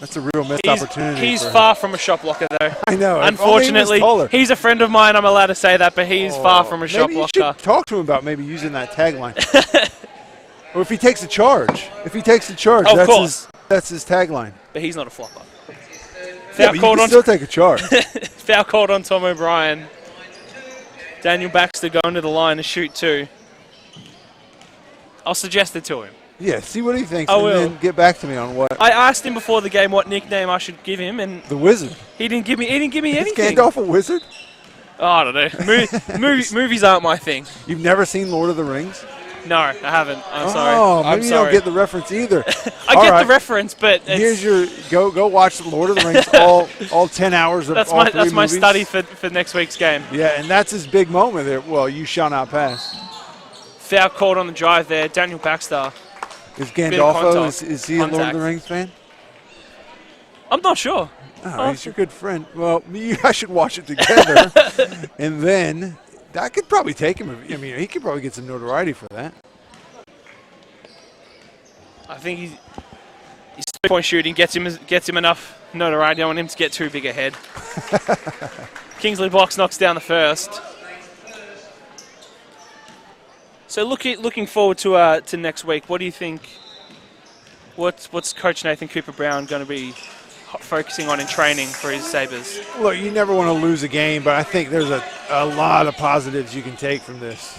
That's a real missed opportunity. He's far from a shot blocker, though. I know. Unfortunately, he's a friend of mine. I'm allowed to say that, but he's far from a shot blocker. You should talk to him about maybe using that tagline. Or if he takes a charge. That's his tagline. But he's not a flopper. Yeah, but you can still take a charge. Foul called on Tom O'Brien. Daniel Baxter going to the line to shoot 2. I'll suggest it to him. Yeah, see what he thinks, then get back to me on what. I asked him before the game what nickname I should give him, and the Wizard. He didn't give me anything. Is Gandalf a wizard? Oh, I don't know. Movies aren't my thing. You've never seen Lord of the Rings? No, I haven't. I'm sorry. Oh, maybe you don't get the reference either. I get the reference, but here's your go watch Lord of the Rings all 10 hours of that's all 3 that's my movies. study for next week's game. Yeah, and that's his big moment there. Well, you shall not pass. Foul called on the drive there. Daniel Baxter. Is Gandolfo, is he a Lord of the Rings fan? I'm not sure. Oh, he's your good friend. Well, you guys should watch it together, and then that could probably take him. I mean, he could probably get some notoriety for that. I think his 3-point shooting gets him enough notoriety. I don't want him to get too big ahead. Kingsley Box knocks down the first. So looking forward to next week. What do you think? What's Coach Nathan Cooper Brown going to be focusing on in training for his Sabres? Look, you never want to lose a game, but I think there's a lot of positives you can take from this.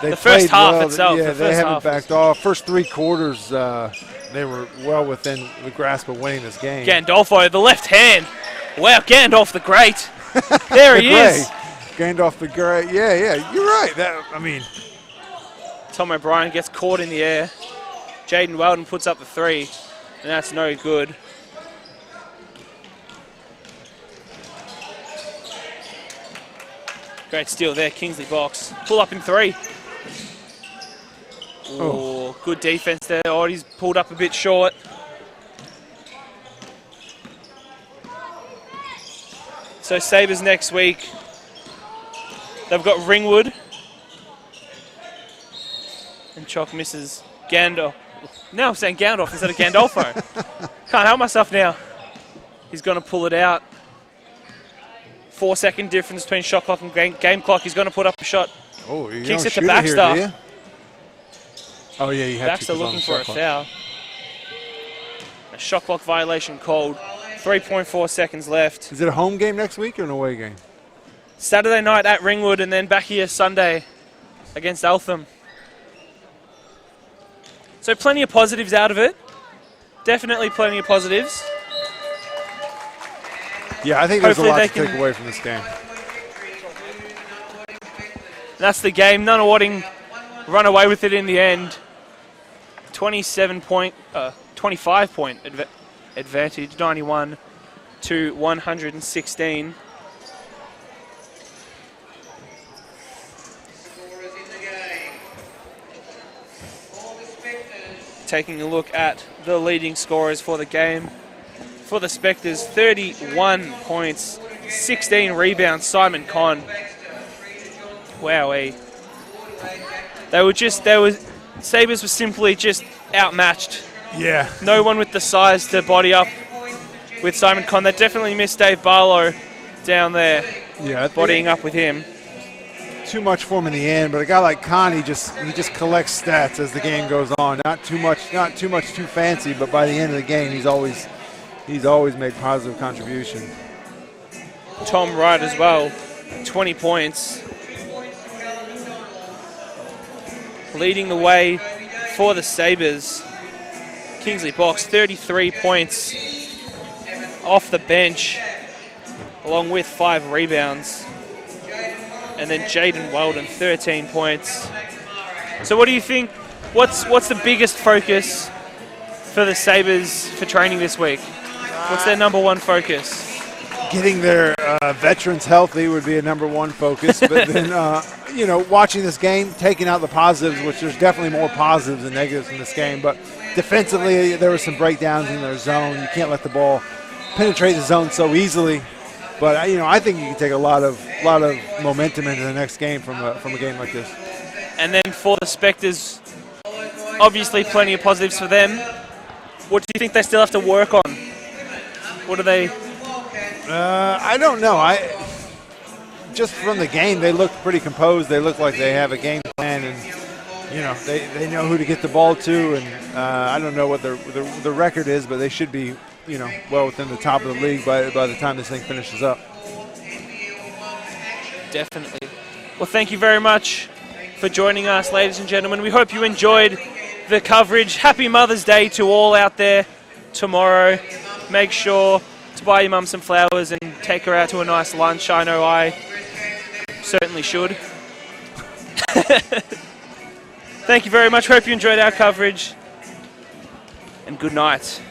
The first half itself. Yeah, they haven't backed off. First 3 quarters, they were well within the grasp of winning this game. Gandolfo, the left hand. Wow, Gandalf the Great. There he is. Gandalf the Great. Yeah, you're right. Tom O'Brien gets caught in the air. Jaden Weldon puts up the 3, and that's no good. Great steal there, Kingsley Box. Pull up in 3. Oh, good defense there. Oh, he's pulled up a bit short. So Sabres next week. They've got Ringwood. And Chalk misses Gandalf. Now I'm saying Gandalf instead of Gandolfo. Can't help myself now. He's going to pull it out. 4-second difference between shot clock and game clock. He's going to put up a shot. Oh, you kicks don't it to shoot Baxter. Here, do you? Oh, yeah, you have Baxter to. looking for a foul. A shot clock violation called. 3.4 seconds left. Is it a home game next week or an away game? Saturday night at Ringwood and then back here Sunday against Eltham. So plenty of positives out of it. Definitely plenty of positives. Yeah, I think there's a lot to take away from this game. That's the game. Nunawading run away with it in the end. 25-point advantage, 91 to 116. Taking a look at the leading scorers for the game. For the Spectres, 31 points, 16 rebounds, Simon Conn. Wowee. Sabres were simply just outmatched. Yeah. No one with the size to body up with Simon Conn. They definitely missed Dave Barlow down there, bodying up with him. Too much for him in the end, but a guy like Conn, he just collects stats as the game goes on. Not too much too fancy, but by the end of the game, he's always made positive contribution. Tom Wright as well, 20 points. Leading the way for the Sabres. Kingsley Box, 33 points off the bench, along with 5 rebounds. And then Jaden Weldon, 13 points. So what do you think? What's the biggest focus for the Sabres for training this week? What's their number one focus? Getting their veterans healthy would be a number one focus. But then, watching this game, taking out the positives, which there's definitely more positives than negatives in this game. But defensively, there were some breakdowns in their zone. You can't let the ball penetrate the zone so easily. But I think you can take a lot of momentum into the next game from a game like this. And then for the Spectres, obviously plenty of positives for them. What do you think they still have to work on? What are they? I don't know. Just from the game, they look pretty composed. They look like they have a game plan, and they know who to get the ball to. And I don't know what the record is, but they should be well within the top of the league by the time this thing finishes up. Definitely. Well, thank you very much for joining us, ladies and gentlemen. We hope you enjoyed the coverage. Happy Mother's Day to all out there tomorrow. Make sure to buy your mum some flowers and take her out to a nice lunch. I know I certainly should. Thank you very much. Hope you enjoyed our coverage. And good night.